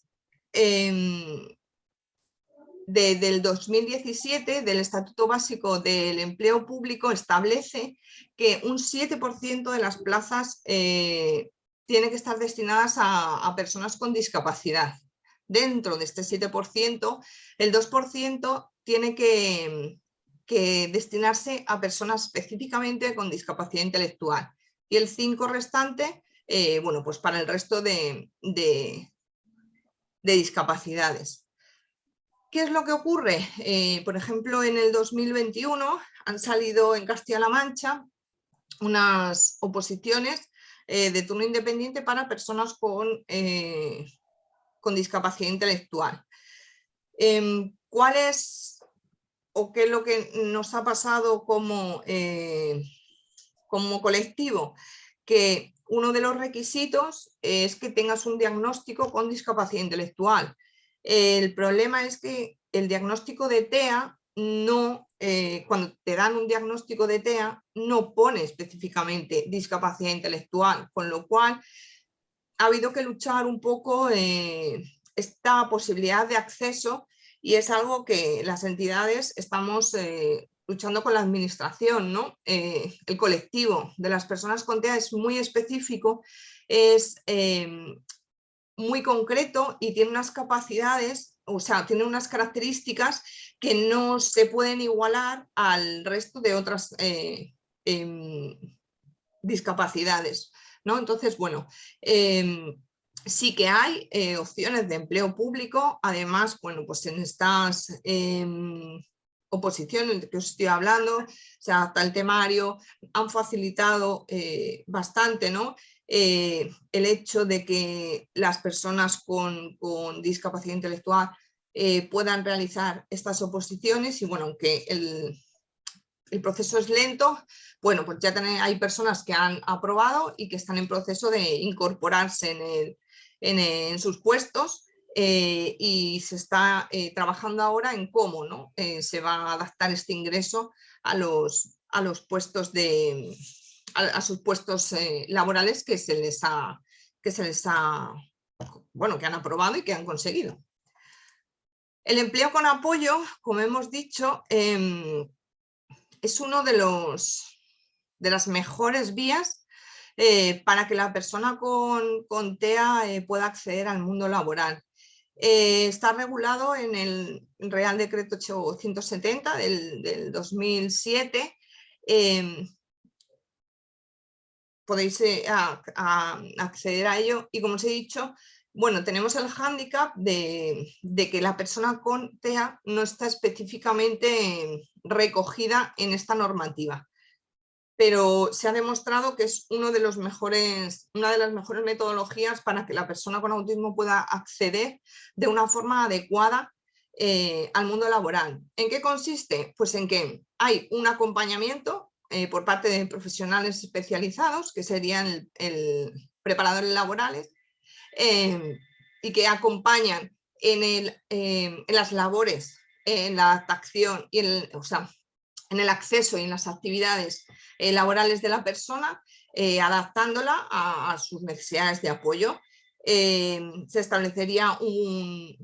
del 2017 del Estatuto Básico del Empleo Público establece que un 7% de las plazas tiene que estar destinadas a personas con discapacidad. Dentro de este 7%, el 2% tiene que destinarse a personas específicamente con discapacidad intelectual, y el 5% restante, bueno, pues para el resto de discapacidades. ¿Qué es lo que ocurre? Por ejemplo, en el 2021 han salido en Castilla-La Mancha unas oposiciones de turno independiente para personas con discapacidad intelectual. ¿Cuál es o qué es lo que nos ha pasado como colectivo? Que uno de los requisitos es que tengas un diagnóstico con discapacidad intelectual. El problema es que el diagnóstico de TEA no, cuando te dan un diagnóstico de TEA, no pone específicamente discapacidad intelectual, con lo cual ha habido que luchar un poco esta posibilidad de acceso, y es algo que las entidades estamos luchando con la administración, ¿no? El colectivo de las personas con TEA es muy específico, es muy concreto y tiene unas capacidades o sea, tiene unas características que no se pueden igualar al resto de otras discapacidades, ¿no? Entonces, bueno, sí que hay opciones de empleo público. Además, bueno, pues en estas oposiciones de que os estoy hablando, o sea, hasta el temario, han facilitado bastante, ¿no? El hecho de que las personas con discapacidad intelectual puedan realizar estas oposiciones. Y bueno, aunque el proceso es lento, bueno, pues ya hay personas que han aprobado y que están en proceso de incorporarse en sus puestos, y se está trabajando ahora en cómo, ¿no? Se va a adaptar este ingreso a los puestos a sus puestos laborales que se les ha, bueno, que han aprobado y que han conseguido. El empleo con apoyo, como hemos dicho, es uno de las mejores vías para que la persona con TEA pueda acceder al mundo laboral. Está regulado en el Real Decreto 870 del 2007. Podéis acceder a ello, y como os he dicho, bueno, tenemos el hándicap de que la persona con TEA no está específicamente recogida en esta normativa, pero se ha demostrado que es una de las mejores metodologías para que la persona con autismo pueda acceder de una forma adecuada al mundo laboral. ¿En qué consiste? Pues en que hay un acompañamiento por parte de profesionales especializados, que serían el preparadores laborales, y que acompañan en las labores, en la adaptación y en el acceso y en las actividades laborales de la persona, adaptándola a sus necesidades de apoyo. Se establecería un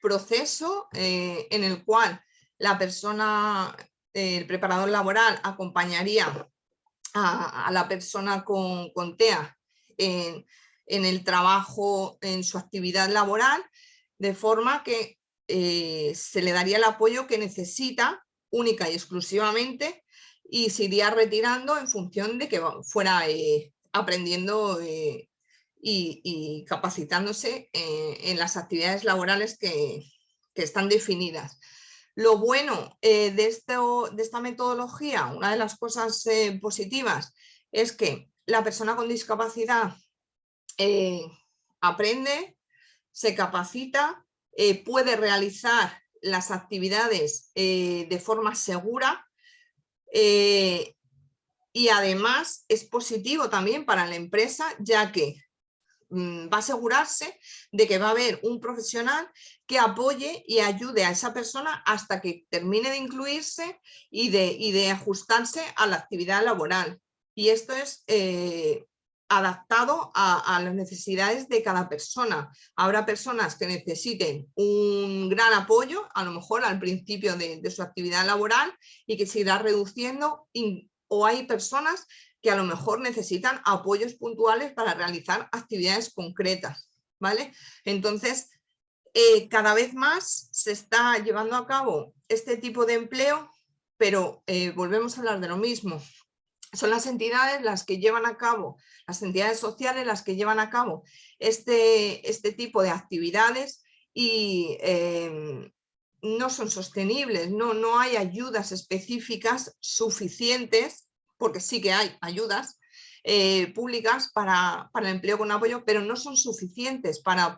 proceso en el cual la persona, el preparador laboral, acompañaría a la persona con TEA en el trabajo, en su actividad laboral, de forma que se le daría el apoyo que necesita única y exclusivamente, y se iría retirando en función de que fuera aprendiendo y capacitándose en las actividades laborales que están definidas. Lo bueno de esta metodología, una de las cosas positivas, es que la persona con discapacidad aprende, se capacita, puede realizar las actividades de forma segura, y además es positivo también para la empresa, ya que va a asegurarse de que va a haber un profesional que apoye y ayude a esa persona hasta que termine de incluirse y de ajustarse a la actividad laboral. Y esto es adaptado a las necesidades de cada persona. Habrá personas que necesiten un gran apoyo, a lo mejor al principio de su actividad laboral, y que se irá reduciendo, o hay personas que a lo mejor necesitan apoyos puntuales para realizar actividades concretas, ¿vale? Entonces, cada vez más se está llevando a cabo este tipo de empleo, pero volvemos a hablar de lo mismo. Son las entidades las que llevan a cabo, las entidades sociales las que llevan a cabo este tipo de actividades, y no son sostenibles, no hay ayudas específicas suficientes, porque sí que hay ayudas públicas para el empleo con apoyo, pero no son suficientes para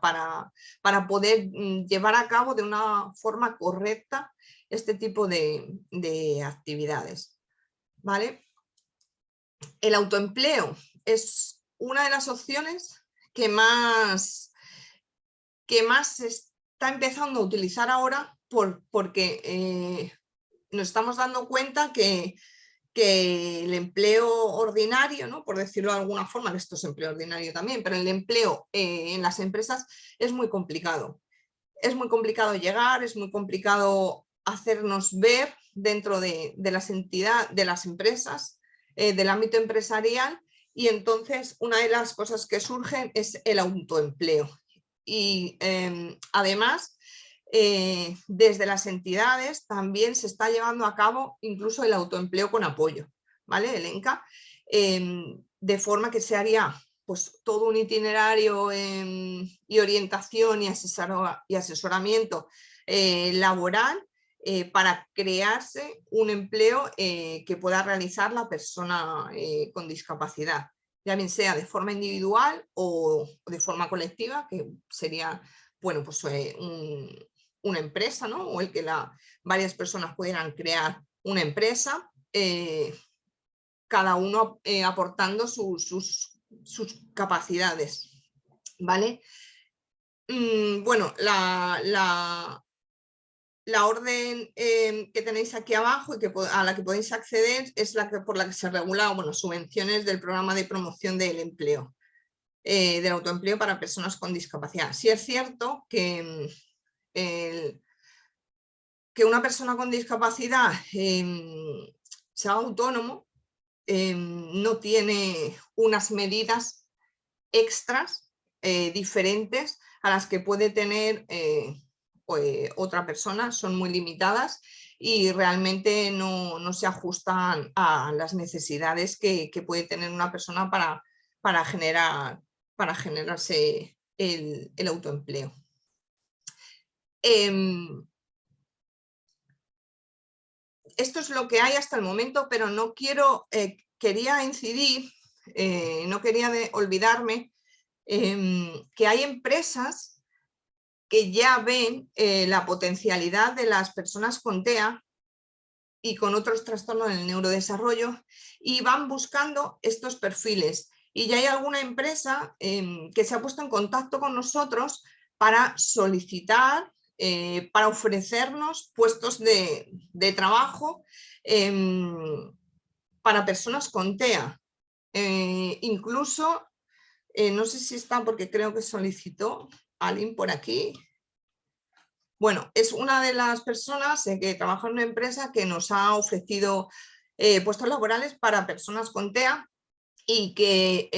poder llevar a cabo de una forma correcta este tipo de actividades, ¿vale? El autoempleo es una de las opciones que más se está empezando a utilizar ahora, porque nos estamos dando cuenta que el empleo ordinario, ¿no?, por decirlo de alguna forma, esto es empleo ordinario también, pero el empleo en las empresas es muy complicado. Es muy complicado llegar, es muy complicado hacernos ver dentro de las entidades, de las empresas, del ámbito empresarial, y entonces una de las cosas que surgen es el autoempleo. Y además desde las entidades también se está llevando a cabo incluso el autoempleo con apoyo, ¿vale? El ENCA, de forma que se haría pues, todo un itinerario y orientación y asesoramiento laboral para crearse un empleo que pueda realizar la persona con discapacidad, ya bien sea de forma individual o de forma colectiva, que sería, bueno, pues una empresa, ¿no? O el que varias personas pudieran crear una empresa, cada uno aportando sus capacidades, ¿vale? Bueno, la orden que tenéis aquí abajo y a la que podéis acceder es por la que se regula, bueno, subvenciones del programa de promoción del empleo, del autoempleo para personas con discapacidad. Sí es cierto que una persona con discapacidad sea autónomo no tiene unas medidas extras diferentes a las que puede tener otra persona, son muy limitadas y realmente no se ajustan a las necesidades que puede tener una persona para generarse el autoempleo. Esto es lo que hay hasta el momento, pero no quería incidir, no quería olvidarme que hay empresas que ya ven la potencialidad de las personas con TEA y con otros trastornos del neurodesarrollo y van buscando estos perfiles. Y ya hay alguna empresa que se ha puesto en contacto con nosotros para solicitar, para ofrecernos puestos de trabajo para personas con TEA. Incluso, no sé si está porque creo que solicitó alguien por aquí. Bueno, es una de las personas que trabaja en una empresa que nos ha ofrecido puestos laborales para personas con TEA y que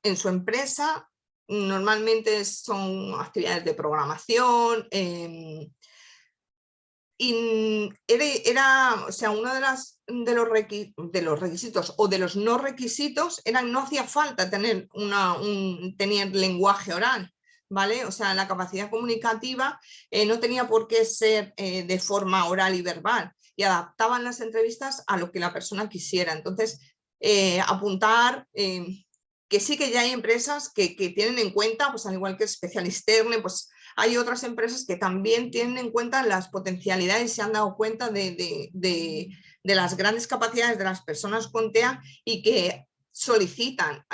en su empresa normalmente son actividades de programación y era, o sea, uno de los requisitos o de los no requisitos no hacía falta tener tener lenguaje oral, ¿vale? O sea, la capacidad comunicativa no tenía por qué ser de forma oral y verbal y adaptaban las entrevistas a lo que la persona quisiera. Entonces, apuntar que sí que ya hay empresas que tienen en cuenta, pues al igual que Specialisterne, pues hay otras empresas que también tienen en cuenta las potencialidades, se han dado cuenta de las grandes capacidades de las personas con TEA y que solicitan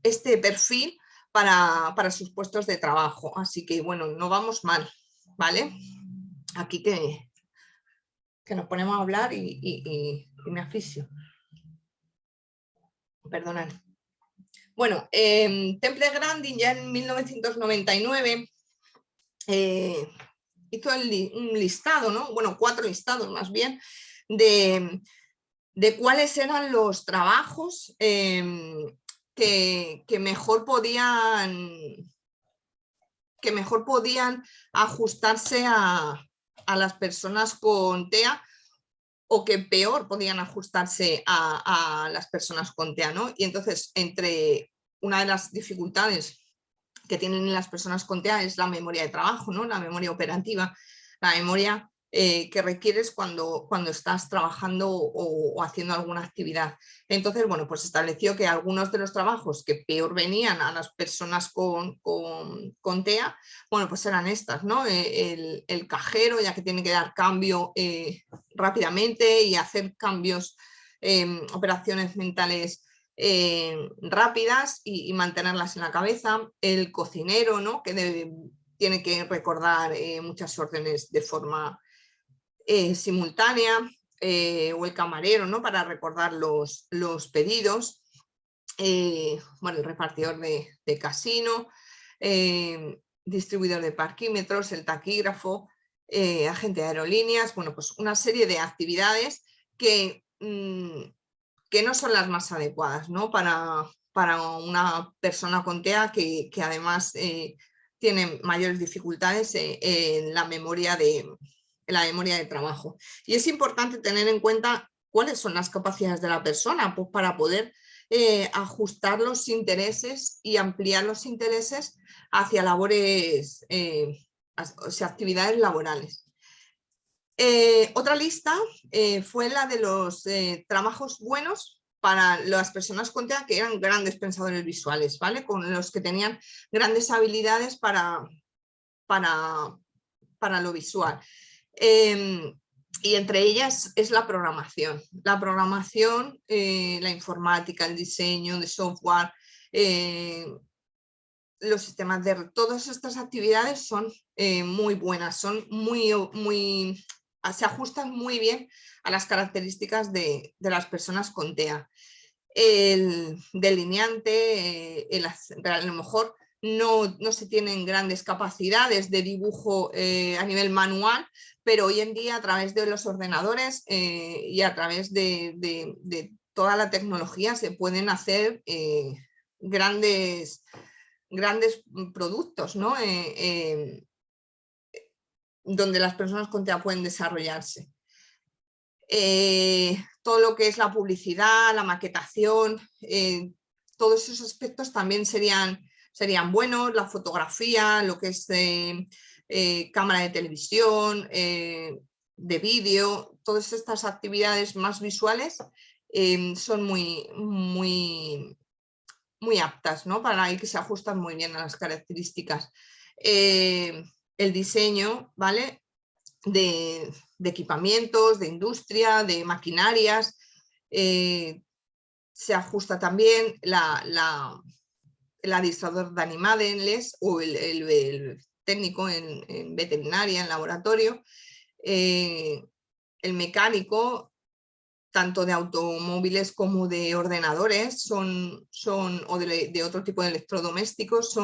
este perfil para sus puestos de trabajo. Así que bueno, no vamos mal, ¿vale? Aquí que nos ponemos a hablar y me asfixio. Perdonad. Bueno, Temple Grandin ya en 1999 hizo un listado, ¿no? Bueno, 4 listados más bien, de cuáles eran los trabajos que mejor podían ajustarse a las personas con TEA o que peor podían ajustarse a las personas con TEA, ¿no? Y entonces, entre una de las dificultades que tienen las personas con TEA es la memoria de trabajo, ¿no? La memoria operativa, la memoria que requieres cuando estás trabajando o haciendo alguna actividad. Entonces, bueno, pues estableció que algunos de los trabajos que peor venían a las personas con TEA, bueno, pues eran estas, ¿no? El cajero, ya que tiene que dar cambio rápidamente y hacer cambios, operaciones mentales rápidas y mantenerlas en la cabeza, el cocinero, ¿no? Que tiene que recordar muchas órdenes de forma simultánea, o el camarero, ¿no? Para recordar los pedidos, bueno, el repartidor de casino, distribuidor de parquímetros, el taquígrafo, agente de aerolíneas, bueno, pues una serie de actividades que no son las más adecuadas, ¿no? Para una persona con TEA que además tienen mayores dificultades en la memoria de trabajo. Y es importante tener en cuenta cuáles son las capacidades de la persona, pues para poder ajustar los intereses y ampliar los intereses hacia labores, o sea, actividades laborales. Otra lista fue la de los trabajos buenos para las personas con TEA que eran grandes pensadores visuales, ¿vale? Con los que tenían grandes habilidades para lo visual. Y entre ellas es la programación. La programación, la informática, el diseño de software, los sistemas de red, todas estas actividades son muy buenas, son se ajustan muy bien a las características de las personas con TEA. El delineante, a lo mejor no se tienen grandes capacidades de dibujo a nivel manual, pero hoy en día a través de los ordenadores y a través de toda la tecnología se pueden hacer grandes productos, ¿no? Donde las personas con TEA pueden desarrollarse. Todo lo que es la publicidad, la maquetación, todos esos aspectos también serían buenos, la fotografía, lo que es cámara de televisión, de vídeo, todas estas actividades más visuales son muy aptas, ¿no? Y que se ajustan muy bien a las características. El diseño, ¿vale? De equipamientos, de industria, de maquinarias, se ajusta también el administrador de animales o el técnico en veterinaria, en laboratorio, el mecánico, tanto de automóviles como de ordenadores, o de otro tipo de electrodomésticos,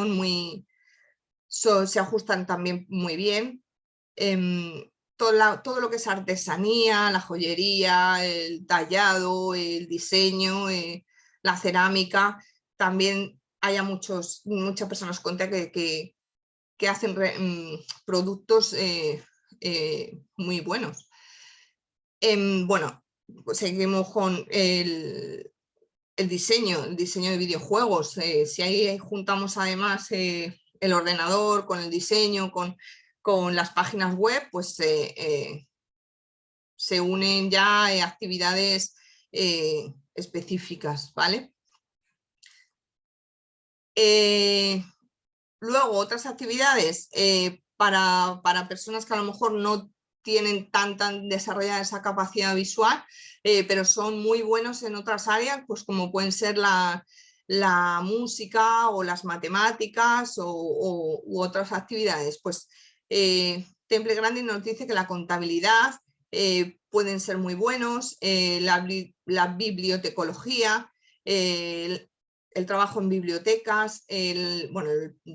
se ajustan también muy bien. Todo lo que es artesanía, la joyería, el tallado, el diseño, la cerámica, también haya muchas personas con TEA que hacen productos muy buenos. Bueno, pues seguimos con el diseño de videojuegos. Si ahí juntamos además el ordenador con el diseño, con las páginas web, pues se unen ya actividades específicas, ¿vale? Luego, otras actividades para personas que a lo mejor no tienen tan desarrollada esa capacidad visual, pero son muy buenos en otras áreas, pues como pueden ser la música o las matemáticas u otras actividades. Pues Temple Grandin nos dice que la contabilidad pueden ser muy buenos, la bibliotecología, el trabajo en bibliotecas, el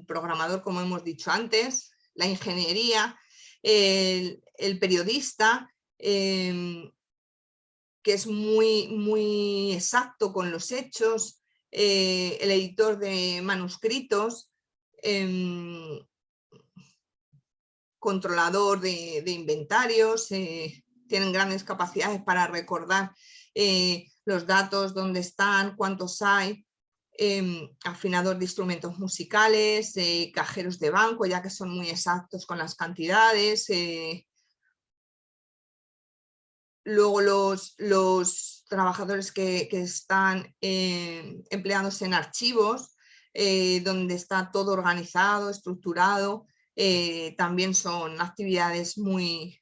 programador, como hemos dicho antes, la ingeniería, el periodista, que es muy exacto con los hechos, el editor de manuscritos, controlador de inventarios, tienen grandes capacidades para recordar los datos, dónde están, cuántos hay, afinador de instrumentos musicales, cajeros de banco, ya que son muy exactos con las cantidades. Luego los trabajadores que están empleados en archivos, donde está todo organizado, estructurado, también son actividades muy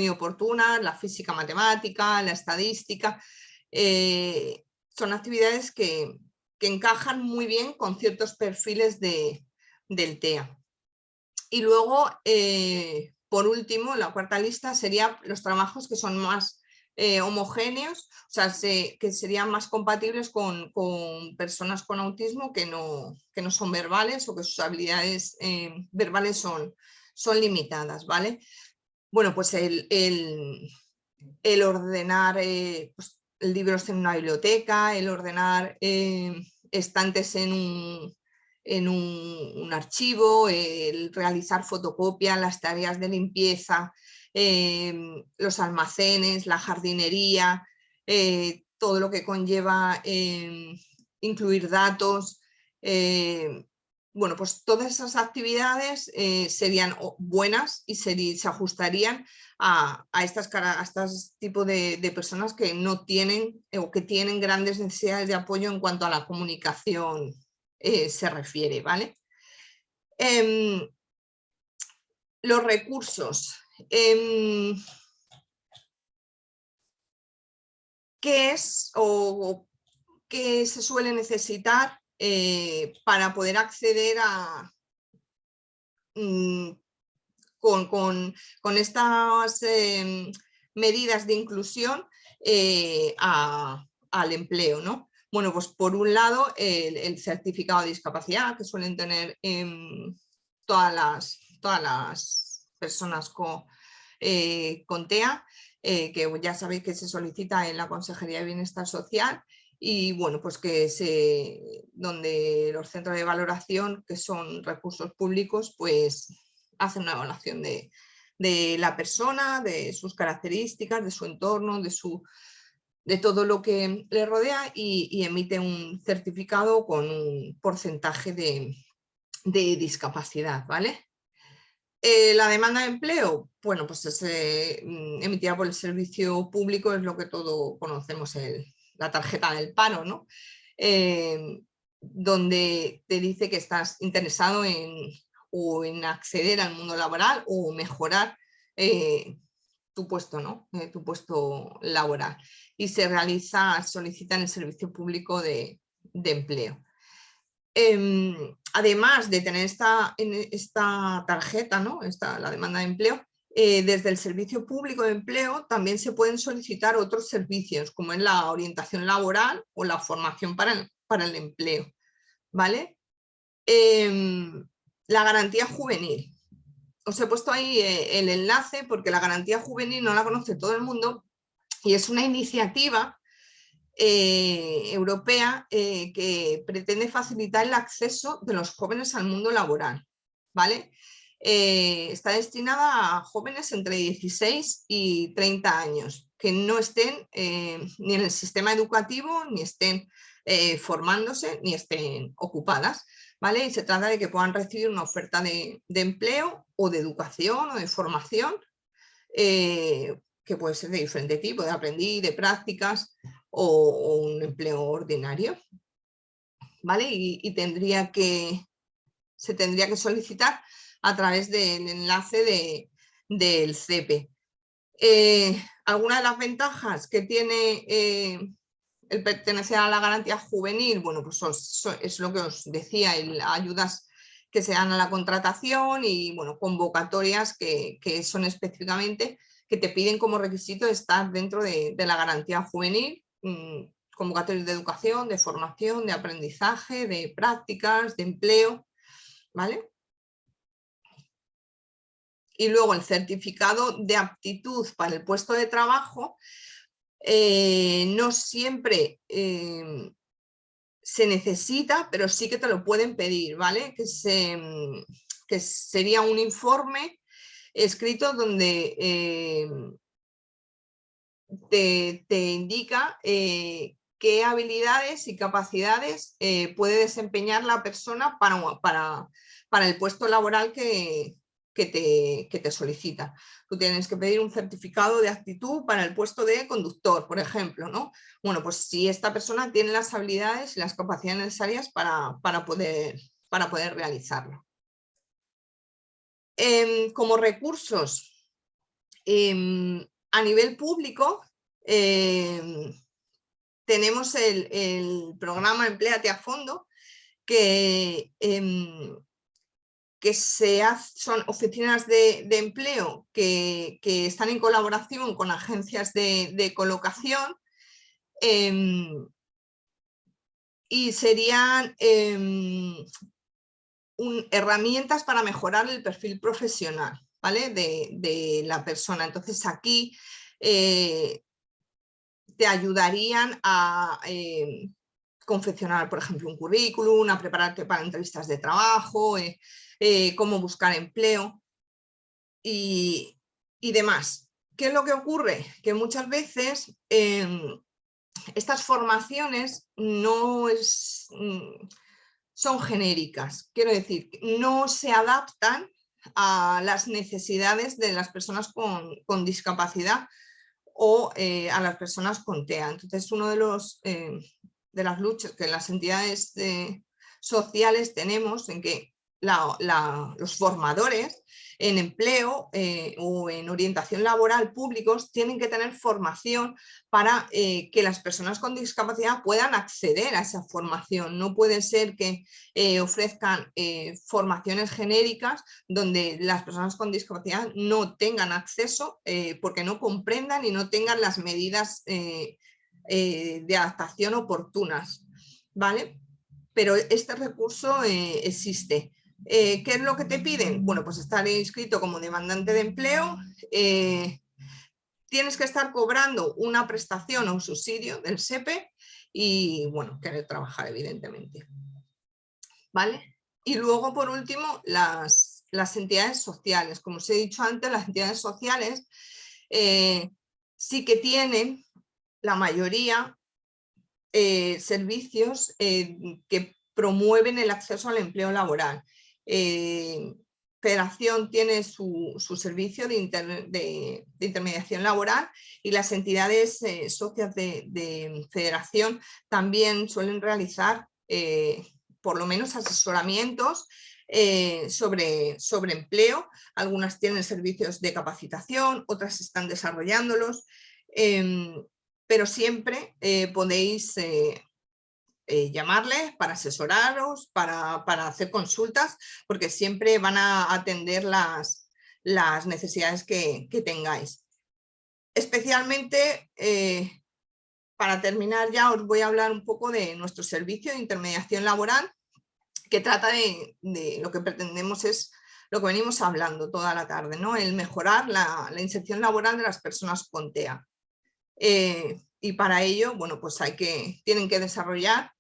oportunas, la física matemática, la estadística, son actividades que encajan muy bien con ciertos perfiles del TEA. Y luego, por último, la cuarta lista sería los trabajos que son más homogéneos, o sea, que serían más compatibles con personas con autismo que no son verbales o que sus habilidades verbales son limitadas, ¿vale? Bueno, pues el ordenar pues, libros en una biblioteca, el ordenar estantes en en un archivo, el realizar fotocopias, las tareas de limpieza, los almacenes, la jardinería, todo lo que conlleva incluir datos. Bueno, pues todas esas actividades serían buenas y se ajustarían a estos tipos de personas que no tienen o que tienen grandes necesidades de apoyo en cuanto a la comunicación se refiere, ¿vale? Los recursos. ¿Qué es o qué se suele necesitar para poder acceder a con estas medidas de inclusión al empleo, ¿no? Bueno, pues por un lado el certificado de discapacidad que suelen tener todas las personas con TEA, que ya sabéis que se solicita en la Consejería de Bienestar Social, y bueno, pues donde los centros de valoración, que son recursos públicos, pues hacen una evaluación de la persona, de sus características, de su entorno, de todo lo que le rodea, y emite un certificado con un porcentaje de discapacidad, ¿vale? La demanda de empleo, bueno, pues es emitida por el servicio público, es lo que todos conocemos, la tarjeta del paro, ¿no? Donde te dice que estás interesado en acceder al mundo laboral o mejorar tu puesto, ¿no? Tu puesto laboral. Y se solicita en el servicio público de empleo. Además de tener esta tarjeta, ¿no? La demanda de empleo, desde el servicio público de empleo también se pueden solicitar otros servicios, como es la orientación laboral o la formación para el empleo, ¿vale? La garantía juvenil. Os he puesto ahí el enlace porque la garantía juvenil no la conoce todo el mundo y es una iniciativa europea que pretende facilitar el acceso de los jóvenes al mundo laboral, ¿vale? Está destinada a jóvenes entre 16 y 30 años que no estén ni en el sistema educativo, ni estén formándose, ni estén ocupadas, ¿vale? Y se trata de que puedan recibir una oferta de empleo o de educación o de formación que puede ser de diferente tipo, de aprendiz, de prácticas o un empleo ordinario, ¿vale? Y se tendría que solicitar a través del enlace del CEPE. Algunas de las ventajas que tiene el pertenecer a la garantía juvenil, bueno, pues es lo que os decía, ayudas que se dan a la contratación y bueno, convocatorias que son específicamente que te piden como requisito estar dentro de la garantía juvenil, convocatorias de educación, de formación, de aprendizaje, de prácticas, de empleo, ¿vale? Y luego el certificado de aptitud para el puesto de trabajo no siempre se necesita, pero sí que te lo pueden pedir, ¿vale? Que sería un informe escrito donde te indica qué habilidades y capacidades puede desempeñar la persona para el puesto laboral que te solicita. Tú tienes que pedir un certificado de aptitud para el puesto de conductor, por ejemplo, ¿no? Bueno, pues si esta persona tiene las habilidades y las capacidades necesarias para poder realizarlo. Como recursos, a nivel público, tenemos el programa Empléate a Fondo, que son oficinas de empleo que están en colaboración con agencias de colocación y serían herramientas para mejorar el perfil profesional, ¿vale? de la persona. Entonces aquí te ayudarían a confeccionar, por ejemplo, un currículum, a prepararte para entrevistas de trabajo, cómo buscar empleo y demás. ¿Qué es lo que ocurre? Que muchas veces estas formaciones no son genéricas, quiero decir, no se adaptan a las necesidades de las personas con discapacidad o a las personas con TEA. Entonces, uno de las luchas que las entidades sociales tenemos en que los formadores en empleo o en orientación laboral públicos tienen que tener formación para que las personas con discapacidad puedan acceder a esa formación. No puede ser que ofrezcan formaciones genéricas donde las personas con discapacidad no tengan acceso porque no comprendan y no tengan las medidas de adaptación oportunas, ¿vale? Pero este recurso existe. ¿Qué es lo que te piden? Bueno, pues estar inscrito como demandante de empleo, tienes que estar cobrando una prestación o un subsidio del SEPE y, bueno, querer trabajar, evidentemente. ¿Vale? Y luego, por último, las entidades sociales. Como os he dicho antes, las entidades sociales sí que tienen, la mayoría, servicios que promueven el acceso al empleo laboral. Federación tiene su servicio de intermediación laboral y las entidades socias de Federación también suelen realizar por lo menos asesoramientos sobre empleo. Algunas tienen servicios de capacitación, otras están desarrollándolos. Pero siempre podéis llamarles para asesoraros, para hacer consultas, porque siempre van a atender las necesidades que tengáis. Especialmente, para terminar ya, os voy a hablar un poco de nuestro servicio de intermediación laboral, que trata de lo que pretendemos es lo que venimos hablando toda la tarde, ¿no? El mejorar la inserción laboral de las personas con TEA. Y para ello, bueno, pues tienen que desarrollar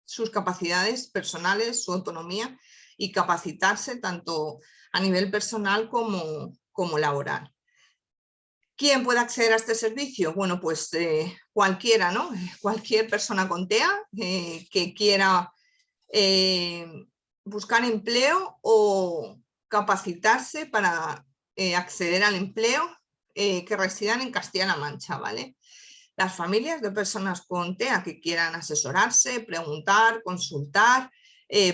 sus capacidades personales, su autonomía y capacitarse tanto a nivel personal como laboral. ¿Quién puede acceder a este servicio? Bueno, pues cualquiera, ¿no? Cualquier persona con TEA que quiera buscar empleo o capacitarse para acceder al empleo, que residan en Castilla-La Mancha, ¿vale? Las familias de personas con TEA que quieran asesorarse, preguntar, consultar,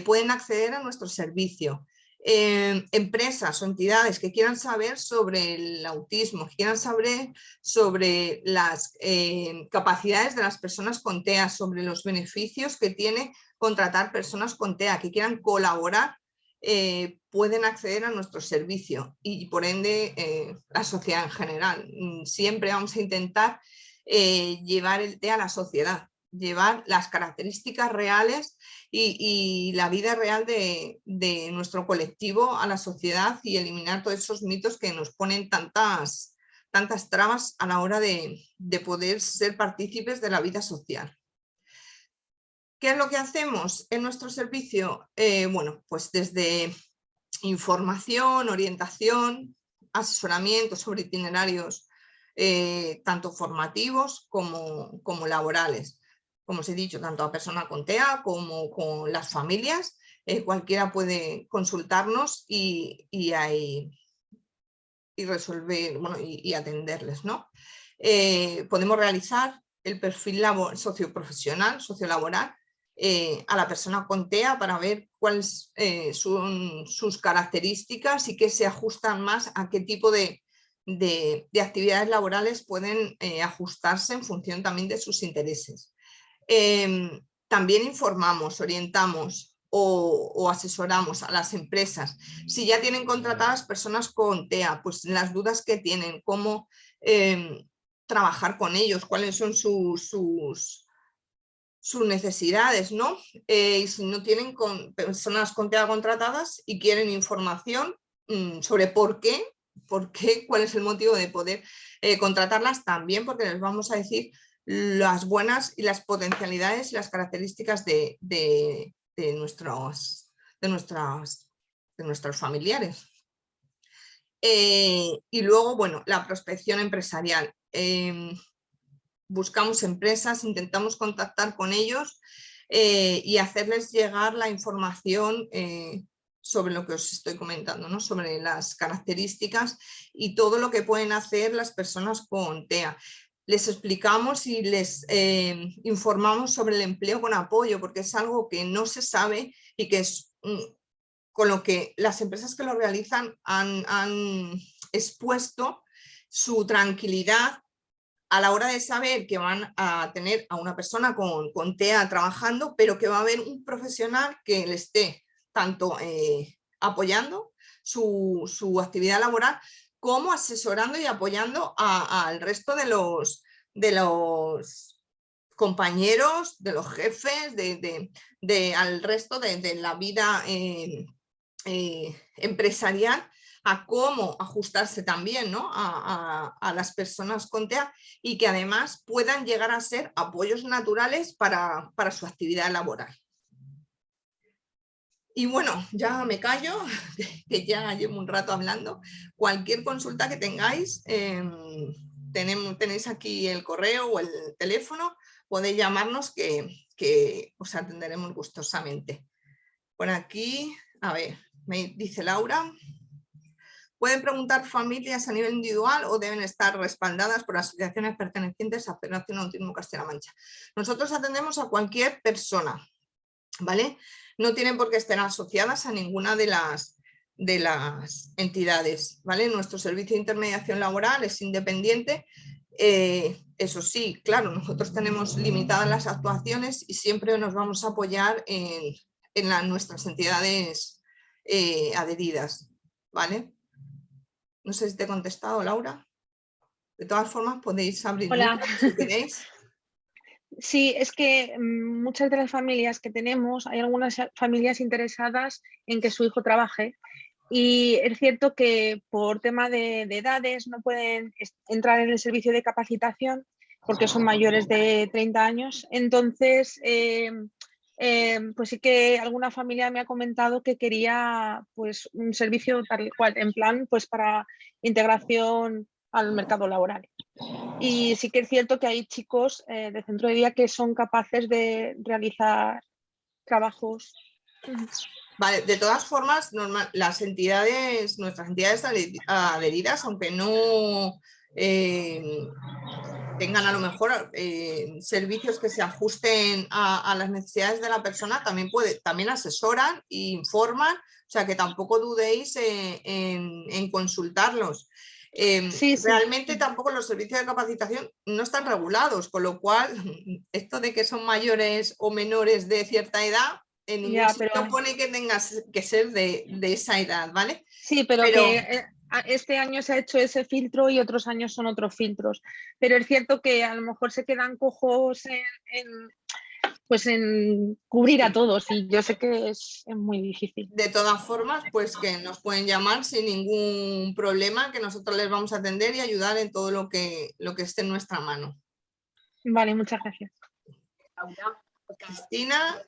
pueden acceder a nuestro servicio. Empresas o entidades que quieran saber sobre el autismo, que quieran saber sobre las capacidades de las personas con TEA, sobre los beneficios que tiene contratar personas con TEA, que quieran colaborar, pueden acceder a nuestro servicio y por ende la sociedad en general. Siempre vamos a intentar llevar el TEA a la sociedad, llevar las características reales y la vida real de nuestro colectivo a la sociedad y eliminar todos esos mitos que nos ponen tantas trabas a la hora de poder ser partícipes de la vida social. ¿Qué es lo que hacemos en nuestro servicio? Bueno, pues desde información, orientación, asesoramiento sobre itinerarios tanto formativos como laborales. Como os he dicho, tanto a personas con TEA como con las familias, cualquiera puede consultarnos y resolver, bueno, y atenderles, ¿no? Podemos realizar el perfil socioprofesional, sociolaboral, a la persona con TEA para ver cuáles son sus características y qué se ajustan más a qué tipo de actividades laborales pueden ajustarse en función también de sus intereses. También informamos, orientamos o asesoramos a las empresas. Si ya tienen contratadas personas con TEA, pues las dudas que tienen, cómo trabajar con ellos, cuáles son sus necesidades, ¿no? Y si no tienen personas con TEA contratadas y quieren información sobre por qué, cuál es el motivo de poder contratarlas también, porque les vamos a decir las buenas y las potencialidades y las características de nuestros familiares. Y luego, bueno, la prospección empresarial. Buscamos empresas, intentamos contactar con ellos y hacerles llegar la información sobre lo que os estoy comentando, ¿no? Sobre las características y todo lo que pueden hacer las personas con TEA. Les explicamos y les informamos sobre el empleo con apoyo, porque es algo que no se sabe y que es con lo que las empresas que lo realizan han expuesto su tranquilidad a la hora de saber que van a tener a una persona con TEA trabajando, pero que va a haber un profesional que le esté tanto apoyando su actividad laboral como asesorando y apoyando al resto de los compañeros, de los jefes, al resto de la vida empresarial, a cómo ajustarse también, ¿no? a las personas con TEA y que además puedan llegar a ser apoyos naturales para su actividad laboral. Y bueno, ya me callo, que ya llevo un rato hablando. Cualquier consulta que tengáis, tenéis aquí el correo o el teléfono, podéis llamarnos que os atenderemos gustosamente. Por aquí, a ver, me dice Laura. ¿Pueden preguntar familias a nivel individual o deben estar respaldadas por asociaciones pertenecientes a Federación Autismo Castilla-La Mancha? Nosotros atendemos a cualquier persona, ¿vale? No tienen por qué estar asociadas a ninguna de las entidades, ¿vale? Nuestro servicio de intermediación laboral es independiente. Eso sí, claro, nosotros tenemos limitadas las actuaciones y siempre nos vamos a apoyar en nuestras entidades adheridas, ¿vale? No sé si te he contestado, Laura. De todas formas, podéis abrir Hola. si queréis. Sí, es que muchas de las familias que tenemos, hay algunas familias interesadas en que su hijo trabaje y es cierto que por tema de edades no pueden entrar en el servicio de capacitación porque son mayores de 30 años. Entonces, pues sí que alguna familia me ha comentado que quería pues, un servicio tal cual, en plan pues para integración al mercado laboral. Y sí que es cierto que hay chicos de centro de día que son capaces de realizar trabajos. Vale, de todas formas, nuestras entidades adheridas, aunque no tengan a lo mejor servicios que se ajusten a las necesidades de la persona, también asesoran e informan, o sea que tampoco dudéis en consultarlos. Sí. Realmente tampoco los servicios de capacitación no están regulados, con lo cual esto de que son mayores o menores de cierta edad, en ningún sitio pone que tengas que ser de esa edad, ¿vale? Sí, pero que este año se ha hecho ese filtro y otros años son otros filtros. Pero es cierto que a lo mejor se quedan cojos en cubrir a todos y yo sé que es muy difícil. De todas formas, pues que nos pueden llamar sin ningún problema, que nosotros les vamos a atender y ayudar en todo lo que esté en nuestra mano. Vale, muchas gracias. Cristina,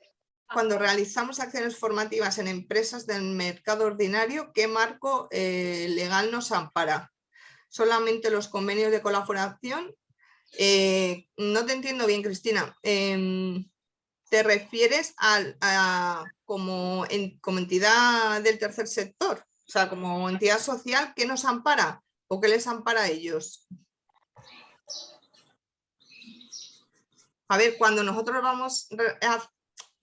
cuando realizamos acciones formativas en empresas del mercado ordinario, ¿qué marco legal nos ampara? ¿Solamente los convenios de colaboración? No te entiendo bien, Cristina. ¿Te refieres como entidad del tercer sector? O sea, como entidad social, ¿qué nos ampara? ¿O qué les ampara a ellos? A ver, cuando nosotros vamos a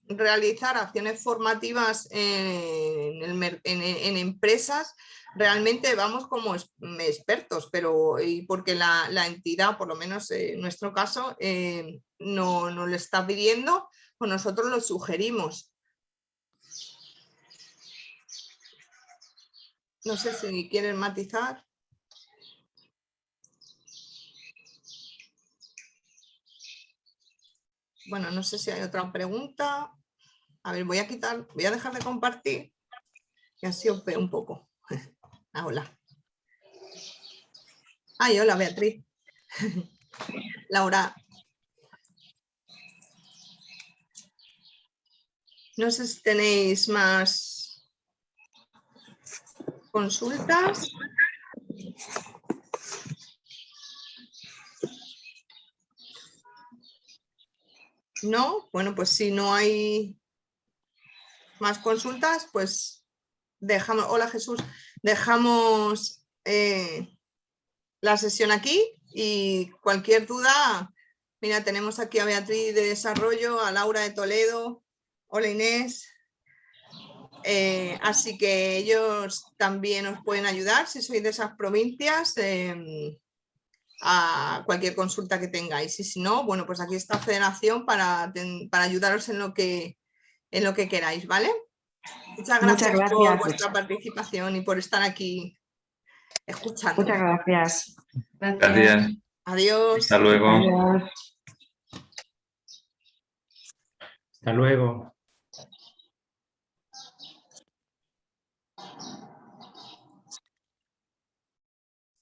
realizar acciones formativas en empresas, realmente vamos como expertos, pero porque la entidad, por lo menos en nuestro caso, no lo está pidiendo, pues nosotros lo sugerimos. No sé si quieren matizar. Bueno, no sé si hay otra pregunta. A ver, voy a dejar de compartir y así os veo un poco. Ah, hola. Ay, hola, Beatriz. Laura. No sé si tenéis más consultas. ¿No? Bueno, pues si no hay más consultas, pues dejamos, hola Jesús, dejamos la sesión aquí y cualquier duda, mira, tenemos aquí a Beatriz de Desarrollo, a Laura de Toledo, hola Inés, así que ellos también os pueden ayudar si sois de esas provincias a cualquier consulta que tengáis y si no, bueno, pues aquí está Federación para ayudaros en lo que queráis, ¿vale? Muchas gracias por vuestra participación y por estar aquí escuchando. Muchas gracias. Gracias. Adiós. Hasta luego. Adiós. Hasta luego.